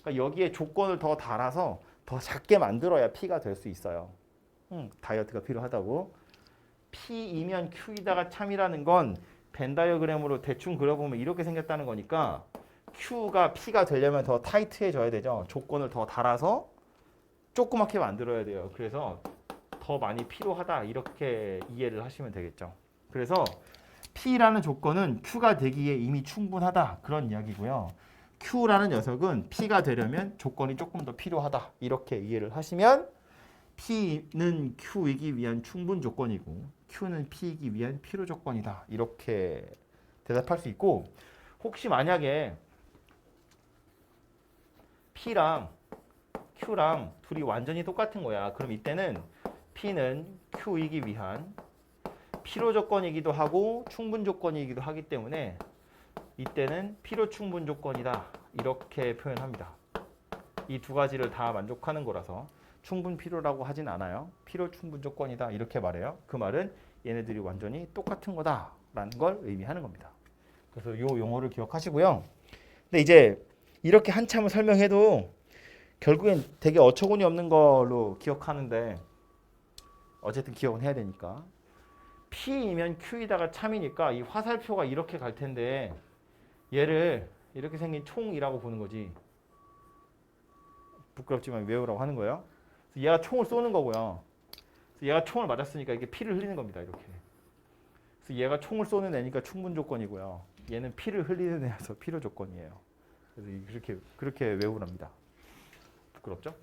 그러니까 여기에 조건을 더 달아서 더 작게 만들어야 P가 될 수 있어요. 다이어트가 필요하다고. P이면 Q이다가 참이라는 건 벤 다이어그램으로 대충 그려보면 이렇게 생겼다는 거니까 Q가 P가 되려면 더 타이트해져야 되죠. 조건을 더 달아서 조그맣게 만들어야 돼요. 그래서 더 많이 필요하다 이렇게 이해를 하시면 되겠죠. 그래서 P라는 조건은 Q가 되기에 이미 충분하다 그런 이야기고요. Q라는 녀석은 P가 되려면 조건이 조금 더 필요하다 이렇게 이해를 하시면 P는 Q이기 위한 충분 조건이고 Q는 P이기 위한 필요 조건이다 이렇게 대답할 수 있고 혹시 만약에 P랑 Q랑 둘이 완전히 똑같은 거야. 그럼 이때는 P는 Q이기 위한 필요 조건이기도 하고 충분 조건이기도 하기 때문에 이때는 필요 충분 조건이다 이렇게 표현합니다. 이 두 가지를 다 만족하는 거라서 충분 필요라고 하진 않아요. 필요 충분 조건이다 이렇게 말해요. 그 말은 얘네들이 완전히 똑같은 거다라는 걸 의미하는 겁니다. 그래서 이 용어를 기억하시고요. 근데 이제 이렇게 한참을 설명해도 결국엔 되게 어처구니 없는 걸로 기억하는데 어쨌든 기억은 해야 되니까 P이면 Q이다가 참이니까 이 화살표가 이렇게 갈 텐데 얘를 이렇게 생긴 총이라고 보는 거지. 부끄럽지만 외우라고 하는 거예요. 그래서 얘가 총을 쏘는 거고요. 그래서 얘가 총을 맞았으니까 이게 피를 흘리는 겁니다. 이렇게. 그래서 얘가 총을 쏘는 애니까 충분 조건이고요. 얘는 피를 흘리는 애여서 필요 조건이에요. 그래서 그렇게 외우랍니다. 부끄럽죠?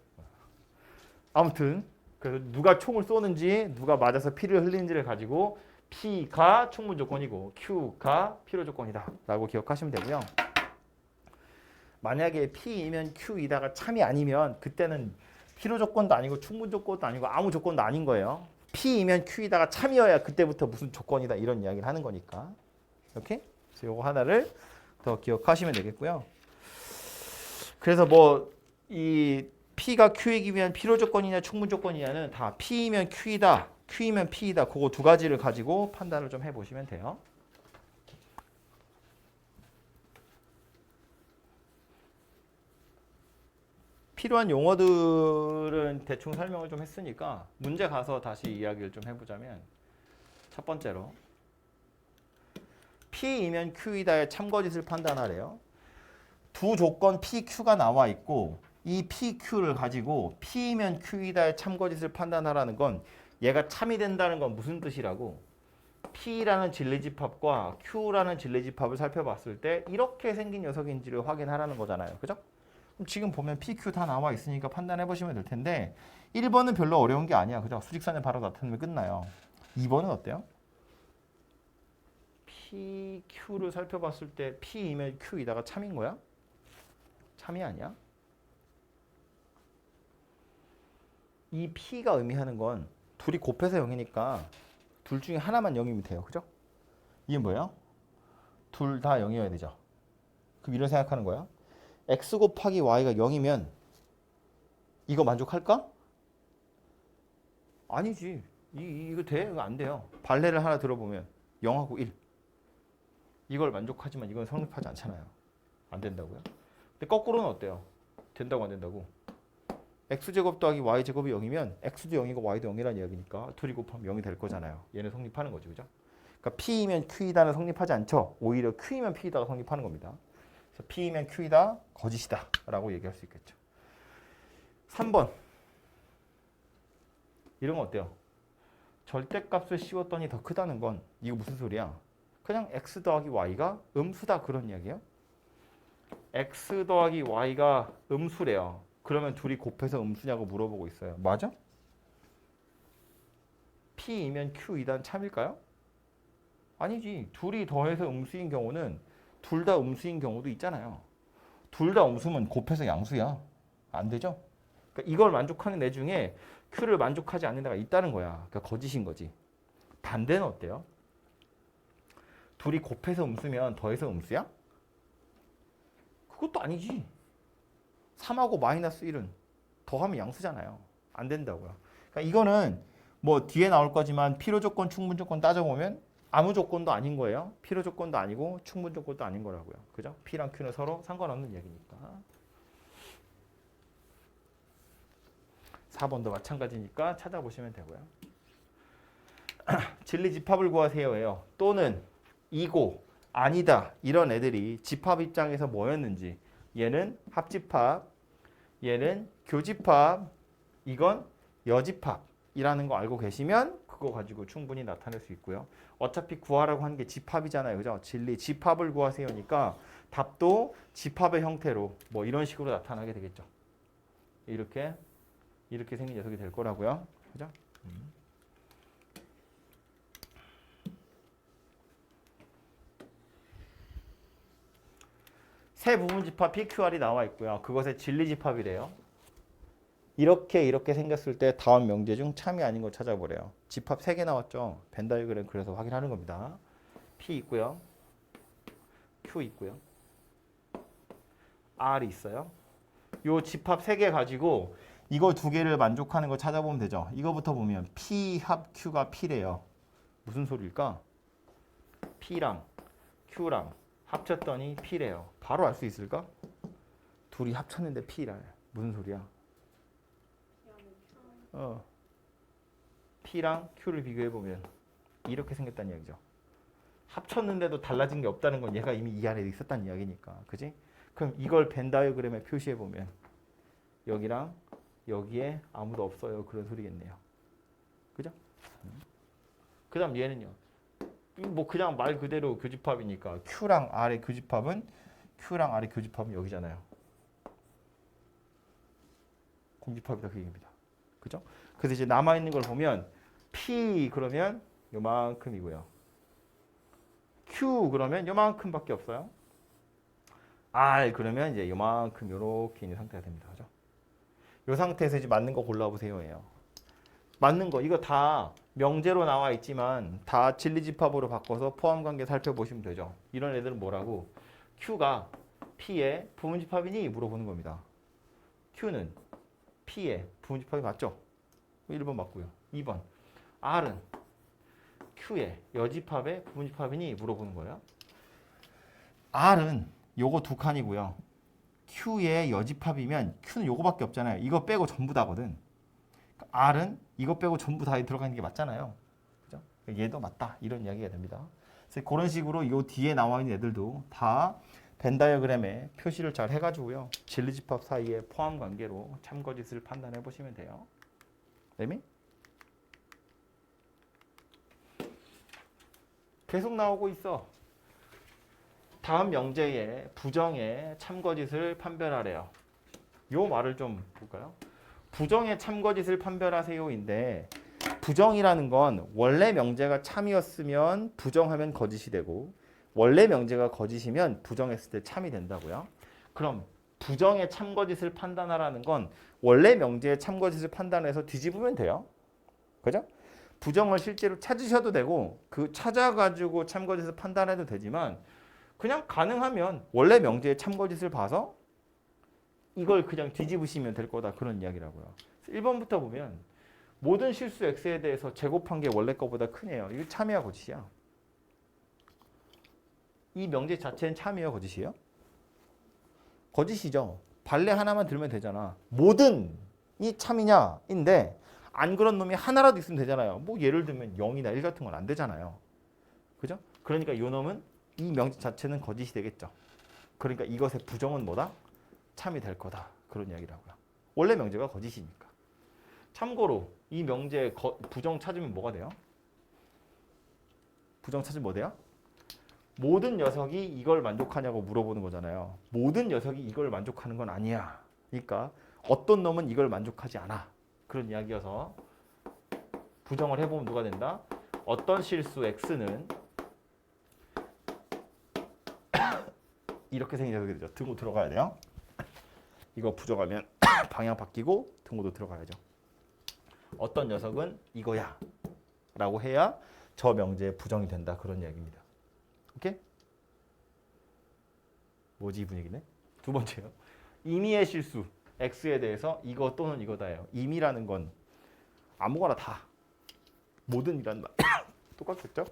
아무튼 그래서 누가 총을 쏘는지 누가 맞아서 피를 흘리는지를 가지고 P가 충분 조건이고 Q가 필요 조건이다 라고 기억하시면 되고요. 만약에 P이면 Q이다가 참이 아니면 그때는 필요 조건도 아니고 충분 조건도 아니고 아무 조건도 아닌 거예요. P이면 Q이다가 참이어야 그때부터 무슨 조건이다 이런 이야기를 하는 거니까. 오케이? 그래서 요거 하나를 더 기억하시면 되겠고요. 그래서 뭐 이 P가 Q이기 위한 필요 조건이냐 충분 조건이냐는 다 P이면 Q이다, Q이면 P이다 그거 두 가지를 가지고 판단을 좀 해보시면 돼요. 필요한 용어들은 대충 설명을 좀 했으니까 문제 가서 다시 이야기를 좀 해보자면 첫 번째로 P이면 Q이다의 참거짓을 판단하래요. 두 조건 PQ가 나와 있고 이 PQ를 가지고 P이면 Q이다의 참거짓을 판단하라는 건 얘가 참이 된다는 건 무슨 뜻이라고 P라는 진리집합과 Q라는 진리집합을 살펴봤을 때 이렇게 생긴 녀석인지를 확인하라는 거잖아요. 그죠? 그럼 지금 보면 PQ 다 나와 있으니까 판단해 보시면 될 텐데 1번은 별로 어려운 게 아니야. 그죠? 수직선에 바로 나타내면 끝나요. 2번은 어때요? PQ를 살펴봤을 때 P이면 Q이다가 참인 거야? 참이 아니야? 이 P가 의미하는 건 둘이 곱해서 0이니까 둘 중에 하나만 0이면 돼요. 그죠? 이게 뭐예요? 둘 다 0이어야 되죠. 그럼 이런 생각하는 거야. x 곱하기 y가 0이면 이거 만족할까? 아니지. 이거 돼? 이거 안 돼요. 발레를 하나 들어보면 0하고 1. 이걸 만족하지만 이건 성립하지 않잖아요. 안 된다고요? 근데 거꾸로는 어때요? 된다고 안 된다고? x제곱 더하기 y제곱이 0이면 x도 0이고 y도 0이라는 이야기니까 둘이 곱하면 0이 될 거잖아요. 얘는 성립하는 거죠. 그죠? 그러니까 P이면 Q이다는 성립하지 않죠. 오히려 Q이면 P이다가 성립하는 겁니다. 그래서 P이면 Q이다, 거짓이다 라고 얘기할 수 있겠죠. 3번. 이런 거 어때요? 절대값을 씌웠더니 더 크다는 건 이거 무슨 소리야? 그냥 x 더하기 y가 음수다 그런 이야기예요. x 더하기 y가 음수래요. 그러면 둘이 곱해서 음수냐고 물어보고 있어요. 맞아? P이면 Q이단 참일까요? 아니지. 둘이 더해서 음수인 경우는 둘 다 음수인 경우도 있잖아요. 둘 다 음수면 곱해서 양수야. 안 되죠? 그러니까 이걸 만족하는 애 중에 Q를 만족하지 않는 애가 있다는 거야. 그러니까 거짓인 거지. 반대는 어때요? 둘이 곱해서 음수면 더해서 음수야? 그것도 아니지. 3하고 마이너스 1은 더하면 양수잖아요. 안 된다고요. 그러니까 이거는 뭐 뒤에 나올 거지만 필요 조건, 충분 조건 따져보면 아무 조건도 아닌 거예요. 필요 조건도 아니고 충분 조건도 아닌 거라고요. 그죠? P랑 Q는 서로 상관없는 얘기니까. 4번도 마찬가지니까 찾아보시면 되고요. 진리 집합을 구하세요예요. 또는 이고 아니다 이런 애들이 집합 입장에서 뭐였는지 얘는 합집합, 얘는 교집합, 이건 여집합이라는 거 알고 계시면 그거 가지고 충분히 나타낼 수 있고요. 어차피 구하라고 하는 게 집합이잖아요. 그죠? 진리 집합을 구하세요니까 답도 집합의 형태로 뭐 이런 식으로 나타나게 되겠죠. 이렇게 생긴 녀석이 될 거라고요. 그죠? 세 부분 집합 PQR이 나와 있고요. 그것의 진리 집합이래요. 이렇게 생겼을 때 다음 명제 중 참이 아닌 거 찾아보래요. 집합 3개 나왔죠. 벤 다이어그램 그래서 확인하는 겁니다. P 있고요. Q 있고요. R이 있어요. 요 집합 3개 가지고 이거 2개를 만족하는 거 찾아보면 되죠. 이거부터 보면 P 합 Q가 P래요. 무슨 소리일까? P랑 Q랑 합쳤더니 P래요. 바로 알 수 있을까? 둘이 합쳤는데 P래. 무슨 소리야? P랑 Q를 비교해보면 이렇게 생겼다는 이야기죠. 합쳤는데도 달라진 게 없다는 건 얘가 이미 이 안에 있었다는 이야기니까. 그지? 그럼 이걸 벤 다이어그램에 표시해보면 여기랑 여기에 아무도 없어요. 그런 소리겠네요. 그죠? 그 다음 얘는요. 뭐 그냥 말 그대로 교집합이니까 Q랑 R의 교집합은 여기잖아요. 공집합이다 그 얘기입니다. 그죠? 그래서 이제 남아있는 걸 보면 P 그러면 요만큼이고요. Q 그러면 요만큼밖에 없어요. R 그러면 이제 요만큼 요렇게 있는 상태가 됩니다. 그죠? 요 상태에서 이제 맞는 거 골라보세요 예요. 맞는 거 이거 다 명제로 나와 있지만 다 진리집합으로 바꿔서 포함관계 살펴보시면 되죠. 이런 애들은 뭐라고? Q가 P의 부분집합이니? 물어보는 겁니다. Q는 P의 부분집합이 맞죠? 1번 맞고요. 2번 R은 Q의 여집합의 부분집합이니? 물어보는 거예요. R은 요거 2칸이고요. Q의 여집합이면 Q는 요거밖에 없잖아요. 이거 빼고 전부 다거든. R은 이거 빼고 전부 다 들어가는 게 맞잖아요. 그죠? 얘도 맞다. 이런 이야기가 됩니다. 그래서 그런 식으로 요 뒤에 나와 있는 애들도 다 벤 다이어그램에 표시를 잘 해가지고요. 진리집합 사이의 포함 관계로 참거짓을 판단해 보시면 돼요. 레미? 계속 나오고 있어. 다음 명제의 부정의 참거짓을 판별하래요. 요 말을 좀 볼까요? 부정의 참거짓을 판별하세요인데 부정이라는 건 원래 명제가 참이었으면 부정하면 거짓이 되고 원래 명제가 거짓이면 부정했을 때 참이 된다고요. 그럼 부정의 참거짓을 판단하라는 건 원래 명제의 참거짓을 판단해서 뒤집으면 돼요. 그죠? 부정을 실제로 찾으셔도 되고 그 찾아가지고 참거짓을 판단해도 되지만 그냥 가능하면 원래 명제의 참거짓을 봐서 이걸 그냥 뒤집으시면 될 거다 그런 이야기라고요. 1번부터 보면 모든 실수 x에 대해서 제곱한 게 원래 거보다 크네요. 이거 참이야 거짓이야? 이 명제 자체는 참이야 거짓이에요? 거짓이죠. 발레 하나만 들면 되잖아. 모든이 참이냐? 인데 안 그런 놈이 하나라도 있으면 되잖아요. 뭐 예를 들면 0이나 1 같은 건 안 되잖아요. 그죠? 그러니까 이 놈은 이 명제 자체는 거짓이 되겠죠. 그러니까 이것의 부정은 뭐다? 참이 될 거다. 그런 이야기라고요. 원래 명제가 거짓이니까. 참고로 이 명제 부정 찾으면 뭐가 돼요? 부정 찾으면 뭐 돼요? 모든 녀석이 이걸 만족하냐고 물어보는 거잖아요. 모든 녀석이 이걸 만족하는 건 아니야. 그러니까 어떤 놈은 이걸 만족하지 않아. 그런 이야기여서 부정을 해보면 누가 된다? 어떤 실수 x는 이렇게 생겨서 되죠. 등호 들어가야 돼요. 이거 부정하면 방향 바뀌고 등호도 들어가야죠. 어떤 녀석은 이거야 라고 해야 저 명제의 부정이 된다. 그런 이야기입니다. 오케이? 뭐지 이 분위기네? 두 번째요. 임의의 실수 x에 대해서 이거 또는 이거다예요. 임의라는 건 아무거나 다 모든이란 말 똑같겠죠?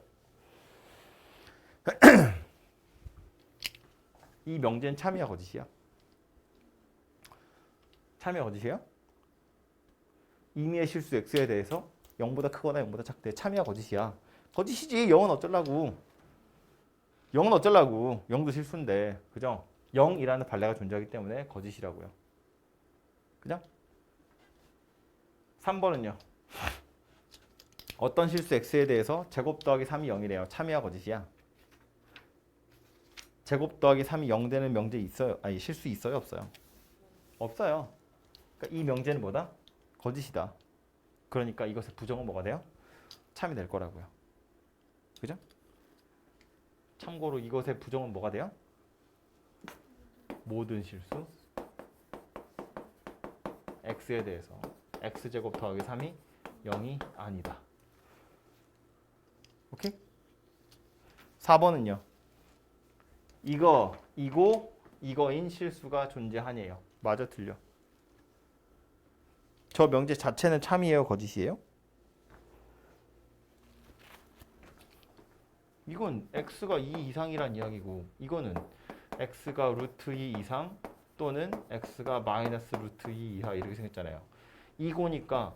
이 명제는 참이야 거짓이야? 참이야 거짓이에요? 임의의 실수 x에 대해서 0보다 크거나 0보다 작대 참이야 거짓이야? 거짓이지. 0은 어쩌려고? 0은 어쩌려고? 0도 실수인데 그죠? 0이라는 발레가 존재하기 때문에 거짓이라고요. 그죠? 3번은요. 어떤 실수 x에 대해서 제곱 더하기 3이 0이래요. 참이야 거짓이야? 제곱 더하기 3이 0 되는 명제 있어요? 아니 실수 있어요 없어요? 없어요. 그러니까 이 명제는 뭐다? 거짓이다. 그러니까 이것의 부정은 뭐가 돼요? 참이 될 거라고요. 그죠? 참고로 이것의 부정은 뭐가 돼요? 모든 실수 x에 대해서 x제곱 더하기 3이 0이 아니다. 오케이? 4번은요. 이거인 실수가 존재하네요. 맞아 틀려? 저 명제 자체는 참이에요 거짓이에요? 이건 x가 2 이상이란 이야기고 이거는 x가 루트 2 이상 또는 x가 마이너스 루트 2 이하 이렇게 생겼잖아요. 이거니까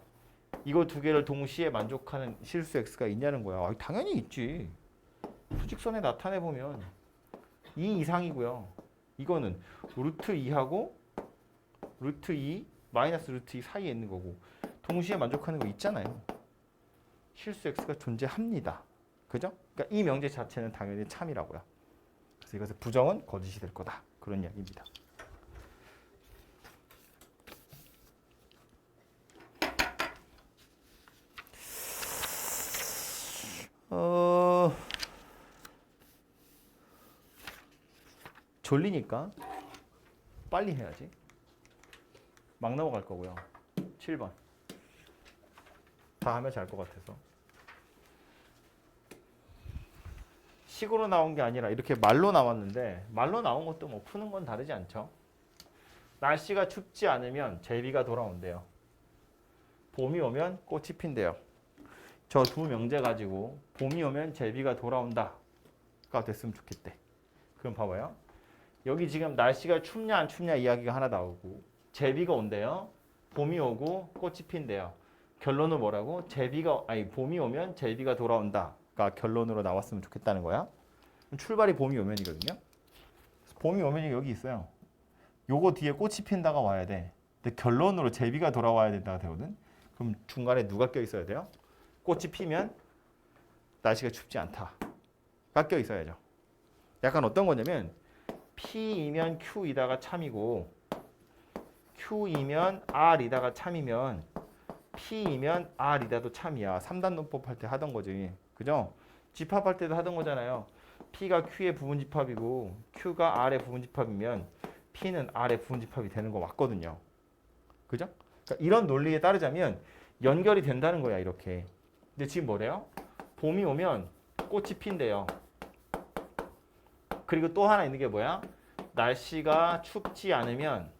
이거 두 개를 동시에 만족하는 실수 x가 있냐는 거야. 아, 당연히 있지. 수직선에 나타내보면 2 이상이고요. 이거는 루트 2하고 루트 2 마이너스 루트 2 사이에 있는 거고 동시에 만족하는 거 있잖아요. 실수 x가 존재합니다. 그죠? 그러니까 이 명제 자체는 당연히 참이라고요. 그래서 이것의 부정은 거짓이 될 거다. 그런 이야기입니다. 졸리니까 빨리 해야지. 막 넘어갈 거고요. 7번. 다 하면 잘 것 같아서. 식으로 나온 게 아니라 이렇게 말로 나왔는데 말로 나온 것도 뭐 푸는 건 다르지 않죠. 날씨가 춥지 않으면 제비가 돌아온대요. 봄이 오면 꽃이 핀대요. 저 두 명제 가지고 봄이 오면 제비가 돌아온다가 됐으면 좋겠대. 그럼 봐봐요. 여기 지금 날씨가 춥냐 안 춥냐 이야기가 하나 나오고 제비가 온대요. 봄이 오고 꽃이 핀대요. 결론은 뭐라고? 봄이 오면 제비가 돌아온다가 결론으로 나왔으면 좋겠다는 거야. 출발이 봄이 오면이거든요. 봄이 오면이 여기 있어요. 요거 뒤에 꽃이 핀다가 와야 돼. 근데 결론으로 제비가 돌아와야 된다가 되거든. 그럼 중간에 누가 껴 있어야 돼요? 꽃이 피면 날씨가 춥지 않다가 껴 있어야죠. 약간 어떤 거냐면 P이면 Q이다가 참이고 Q이면 R이다가 참이면 P이면 R이라도 참이야. 3단 논법 할 때 하던 거지. 그죠? 집합할 때도 하던 거잖아요. P가 Q의 부분집합이고 Q가 R의 부분집합이면 P는 R의 부분집합이 되는 거 맞거든요. 그죠? 그러니까 이런 논리에 따르자면 연결이 된다는 거야, 이렇게. 근데 지금 뭐래요? 봄이 오면 꽃이 핀대요. 그리고 또 하나 있는 게 뭐야? 날씨가 춥지 않으면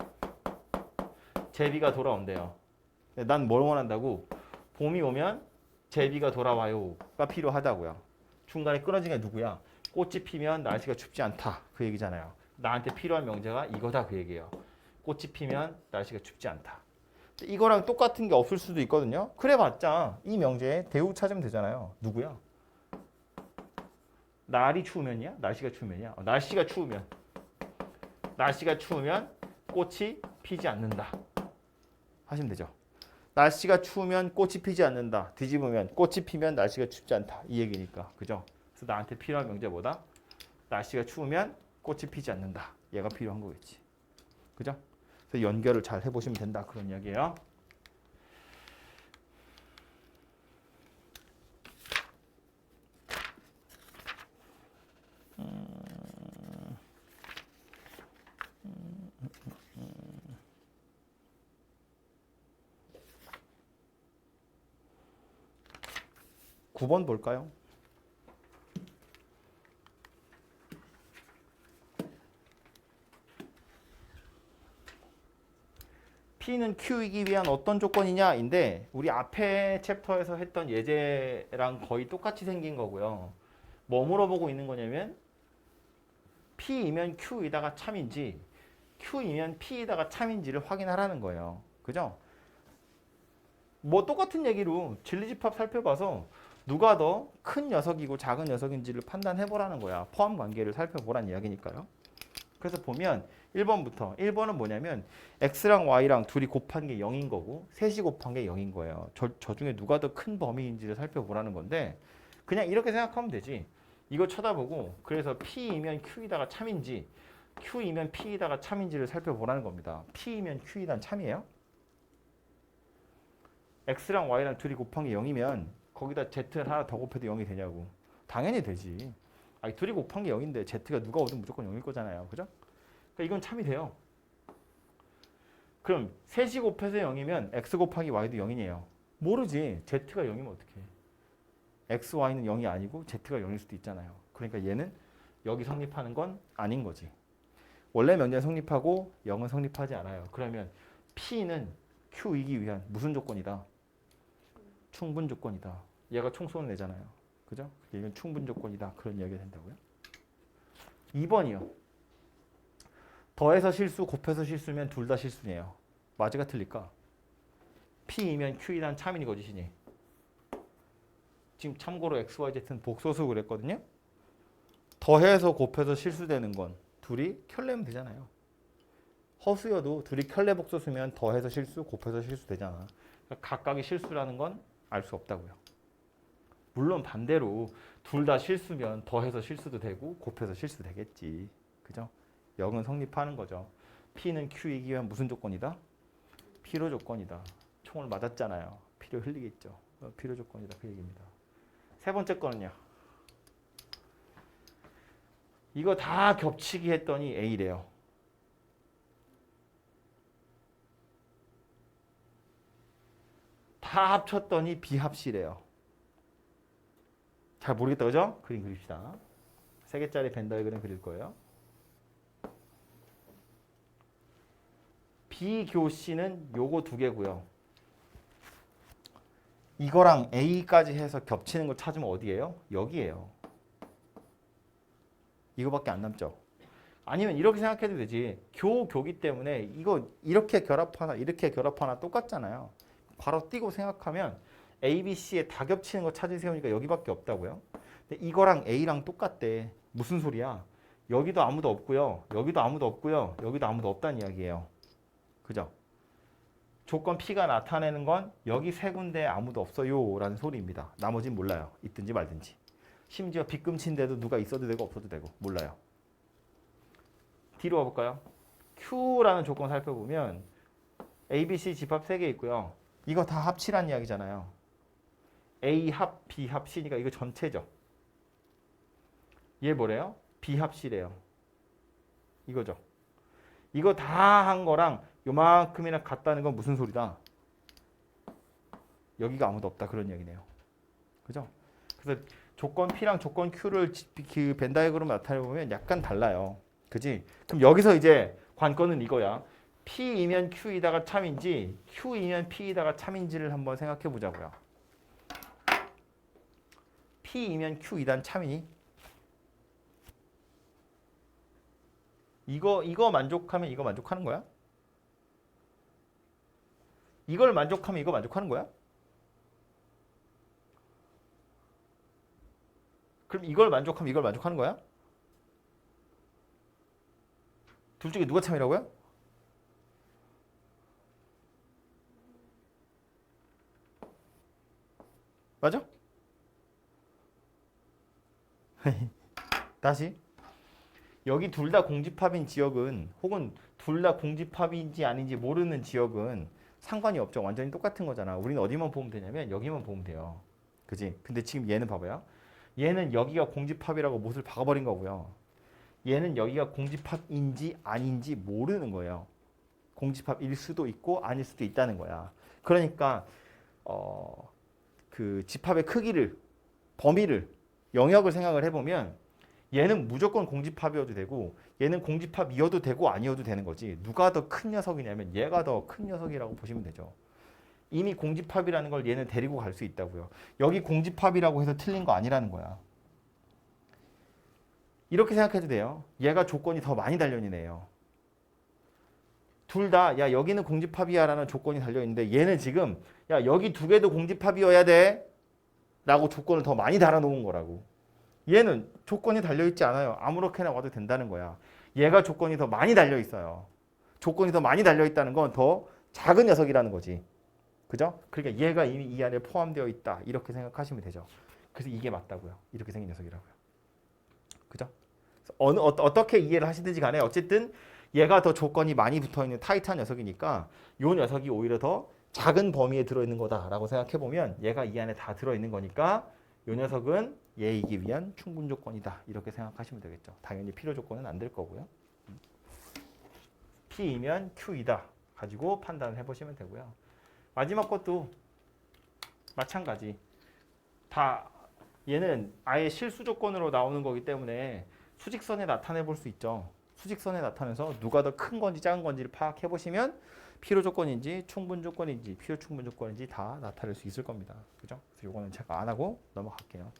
제비가 돌아온대요. 난 뭘 원한다고? 봄이 오면 제비가 돌아와요가 필요하다고요. 중간에 끊어진 게 누구야? 꽃이 피면 날씨가 춥지 않다. 그 얘기잖아요. 나한테 필요한 명제가 이거다, 그 얘기예요. 꽃이 피면 날씨가 춥지 않다. 이거랑 똑같은 게 없을 수도 있거든요. 그래봤자 이 명제에 대우 찾으면 되잖아요. 누구야? 날이 추우면이야? 날씨가 추우면이야? 날씨가 추우면. 날씨가 추우면 꽃이 피지 않는다. 하시면 되죠. 날씨가 추우면 꽃이 피지 않는다. 뒤집으면 꽃이 피면 날씨가 춥지 않다. 이 얘기니까. 그죠? 그래서 나한테 필요한 명제 뭐다? 날씨가 추우면 꽃이 피지 않는다. 얘가 필요한 거겠지. 그죠? 그래서 연결을 잘 해보시면 된다. 그런 이야기예요. 구 번 볼까요? P는 Q이기 위한 어떤 조건이냐인데 우리 앞에 챕터에서 했던 예제랑 거의 똑같이 생긴 거고요. 뭐 물어보고 있는 거냐면 P이면 Q이다가 참인지 Q이면 P이다가 참인지를 확인하라는 거예요. 그죠? 뭐 똑같은 얘기로 진리집합 살펴봐서 누가 더 큰 녀석이고 작은 녀석인지를 판단해보라는 거야. 포함 관계를 살펴보라는 이야기니까요. 그래서 보면 1번부터 1번은 뭐냐면 x랑 y랑 둘이 곱한 게 0인 거고 셋이 곱한 게 0인 거예요. 저 중에 누가 더 큰 범위인지를 살펴보라는 건데 그냥 이렇게 생각하면 되지. 이거 쳐다보고 그래서 P이면 Q이다가 참인지 Q이면 P이다가 참인지를 살펴보라는 겁니다. P이면 Q이다는 참이에요? x랑 y랑 둘이 곱한 게 0이면 거기다 z를 하나 더 곱해도 0이 되냐고. 당연히 되지. 아니, 둘이 곱한 게 0인데 z가 누가 오든 무조건 0일 거잖아요. 그죠? 그러니까 이건 참이 돼요. 그럼 셋이 곱해서 0이면 x 곱하기 y도 0이네요. 모르지. z가 0이면 어떡해. x, y는 0이 아니고 z가 0일 수도 있잖아요. 그러니까 얘는 여기 성립하는 건 아닌 거지. 원래 명제는 성립하고 0은 성립하지 않아요. 그러면 P는 Q이기 위한 무슨 조건이다? 충분 조건이다. 얘가 총수는 내잖아요. 그죠? 이건 충분 조건이다. 그런 이야기가 된다고요. 2번이요. 더해서 실수, 곱해서 실수면 둘 다 실수네요. 맞이가 틀릴까? P이면 Q이란 참인이 거짓이니. 지금 참고로 X, Y, Z는 복소수 그랬거든요. 더해서 곱해서 실수되는 건 둘이 켤레면 되잖아요. 허수여도 둘이 켤레 복소수면 더해서 실수, 곱해서 실수 되잖아. 그러니까 각각의 실수라는 건 알 수 없다고요. 물론 반대로 둘 다 실수면 더해서 실수도 되고 곱해서 실수 되겠지. 그죠? 0은 성립하는 거죠. P는 Q이기 위한 무슨 조건이다? 필요 조건이다. 총을 맞았잖아요. 필요 흘리겠죠. 필요 조건이다. 그 얘기입니다. 세 번째 거는요. 이거 다 겹치기 했더니 A래요. 다 합쳤더니 비합시래요. 잘 모르겠다, 그죠? 그림 그립시다. 3개짜리 벤더의 그림 그릴 거예요. B교시는 요거 2개고요. 이거랑 A까지 해서 겹치는 걸 찾으면 어디예요? 여기예요. 이거밖에 안 남죠. 아니면 이렇게 생각해도 되지. 교기 때문에 이거 이렇게 결합하나 이렇게 결합하나 똑같잖아요. 바로 띄고 생각하면 A, B, C에 다 겹치는 거 찾으세요니까 여기밖에 없다고요. 근데 이거랑 A랑 똑같대. 무슨 소리야? 여기도 아무도 없고요. 여기도 아무도 없고요. 여기도 아무도 없다는 이야기예요. 그죠? 조건 P가 나타내는 건 여기 세 군데에 아무도 없어요 라는 소리입니다. 나머지는 몰라요. 있든지 말든지. 심지어 빗금치인데도 누가 있어도 되고 없어도 되고 몰라요. 뒤로 와볼까요? Q라는 조건 살펴보면 A, B, C 집합 3개 있고요. 이거 다 합치란 이야기잖아요. A 합, B 합, C니까 이거 전체죠. 얘 뭐래요? B 합C래요. 이거죠. 이거 다 한 거랑 요만큼이나 같다는 건 무슨 소리다? 여기가 아무도 없다 그런 얘기네요. 그죠? 그래서 조건 P랑 조건 Q를 그 벤 다이어그램 나타내 보면 약간 달라요. 그지? 그럼 여기서 이제 관건은 이거야. P이면 Q이다가 참인지 Q이면 P이다가 참인지를 한번 생각해 보자고요. P이면 Q이단 참이니? 이거 만족하면 이거 만족하는 거야? 이걸 만족하면 이거 만족하는 거야? 그럼 이걸 만족하면 이걸 만족하는 거야? 둘 중에 누가 참이라고요? 맞아? 다시 여기 둘 다 공집합인 지역은 혹은 둘 다 공집합인지 아닌지 모르는 지역은 상관이 없죠. 완전히 똑같은 거잖아. 우리는 어디만 보면 되냐면 여기만 보면 돼요. 그지? 근데 지금 얘는 봐봐요. 얘는 여기가 공집합이라고 못을 박아버린 거고요. 얘는 여기가 공집합인지 아닌지 모르는 거예요. 공집합일 수도 있고 아닐 수도 있다는 거야. 그러니까 그 집합의 크기를, 범위를, 영역을 생각을 해보면 얘는 무조건 공집합이어도 되고 얘는 공집합이어도 되고 아니어도 되는 거지. 누가 더 큰 녀석이냐면 얘가 더 큰 녀석이라고 보시면 되죠. 이미 공집합이라는 걸 얘는 데리고 갈 수 있다고요. 여기 공집합이라고 해서 틀린 거 아니라는 거야. 이렇게 생각해도 돼요. 얘가 조건이 더 많이 달려있는 애예요. 둘 다 야 여기는 공집합이야 라는 조건이 달려있는데 얘는 지금 야 여기 두 개도 공집합이어야 돼 라고 조건을 더 많이 달아놓은 거라고. 얘는 조건이 달려있지 않아요. 아무렇게나 와도 된다는 거야. 얘가 조건이 더 많이 달려있어요. 조건이 더 많이 달려있다는 건 더 작은 녀석이라는 거지. 그죠? 그러니까 얘가 이미 이 안에 포함되어 있다. 이렇게 생각하시면 되죠. 그래서 이게 맞다고요. 이렇게 생긴 녀석이라고요. 그죠? 어떻게 이해를 하시든지 간에 어쨌든 얘가 더 조건이 많이 붙어있는 타이트한 녀석이니까 요 녀석이 오히려 더 작은 범위에 들어있는 거다라고 생각해보면 얘가 이 안에 다 들어있는 거니까 요 녀석은 얘이기 위한 충분 조건이다. 이렇게 생각하시면 되겠죠. 당연히 필요 조건은 안 될 거고요. P이면 Q이다. 가지고 판단을 해보시면 되고요. 마지막 것도 마찬가지. 다 얘는 아예 실수 조건으로 나오는 거기 때문에 수직선에 나타내 볼 수 있죠. 수직선에 나타내서 누가 더 큰 건지 작은 건지를 파악해 보시면 필요 조건인지 충분 조건인지 필요 충분 조건인지 다 나타낼 수 있을 겁니다. 그죠? 그래서 이거는 제가 안 하고 넘어갈게요.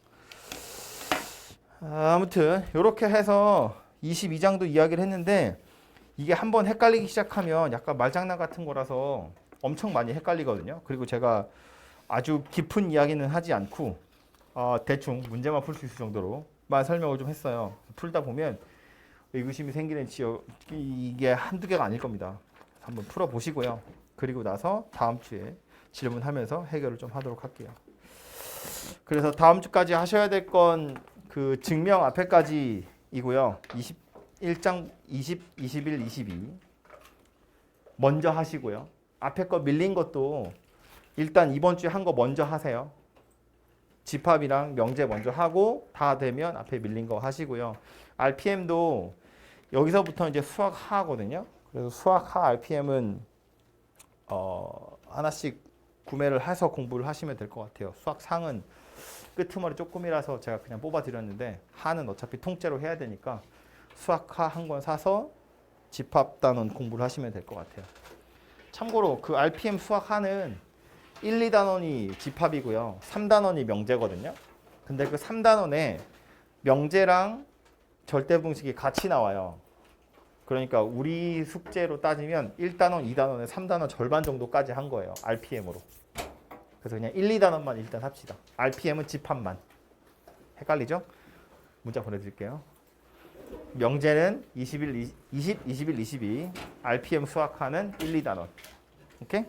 아무튼 이렇게 해서 22장도 이야기를 했는데 이게 한번 헷갈리기 시작하면 약간 말장난 같은 거라서 엄청 많이 헷갈리거든요. 그리고 제가 아주 깊은 이야기는 하지 않고 대충 문제만 풀 수 있을 정도로만 설명을 좀 했어요. 풀다 보면 의구심이 생기는 지역 이게 한두 개가 아닐 겁니다. 한번 풀어보시고요. 그리고 나서 다음 주에 질문하면서 해결을 좀 하도록 할게요. 그래서 다음 주까지 하셔야 될 건 그 증명 앞에까지이고요. 21장 20, 21, 22 먼저 하시고요. 앞에 거 밀린 것도 일단 이번 주에 한 거 먼저 하세요. 집합이랑 명제 먼저 하고 다 되면 앞에 밀린 거 하시고요. RPM도 여기서부터 이제 수학 하거든요. 그래서 수학 하 RPM은 하나씩 구매를 해서 공부를 하시면 될 것 같아요. 수학 상은 끄트머리 조금이라서 제가 그냥 뽑아 드렸는데 하는 어차피 통째로 해야 되니까 수학 하 한 권 사서 집합 단원 공부를 하시면 될 것 같아요. 참고로 그 RPM 수학 하는 1, 2단원이 집합이고요. 3단원이 명제거든요. 근데 그 3단원에 명제랑 절대분식이 같이 나와요. 그러니까 우리 숙제로 따지면 1단원, 2단원에 3단원 절반 정도까지 한 거예요. RPM으로. 그래서 그냥 1, 2단원만 일단 합시다. RPM은 집합만. 헷갈리죠? 문자 보내드릴게요. 명제는 20, 21, 22. RPM 수학하는 1, 2단원. 오케이?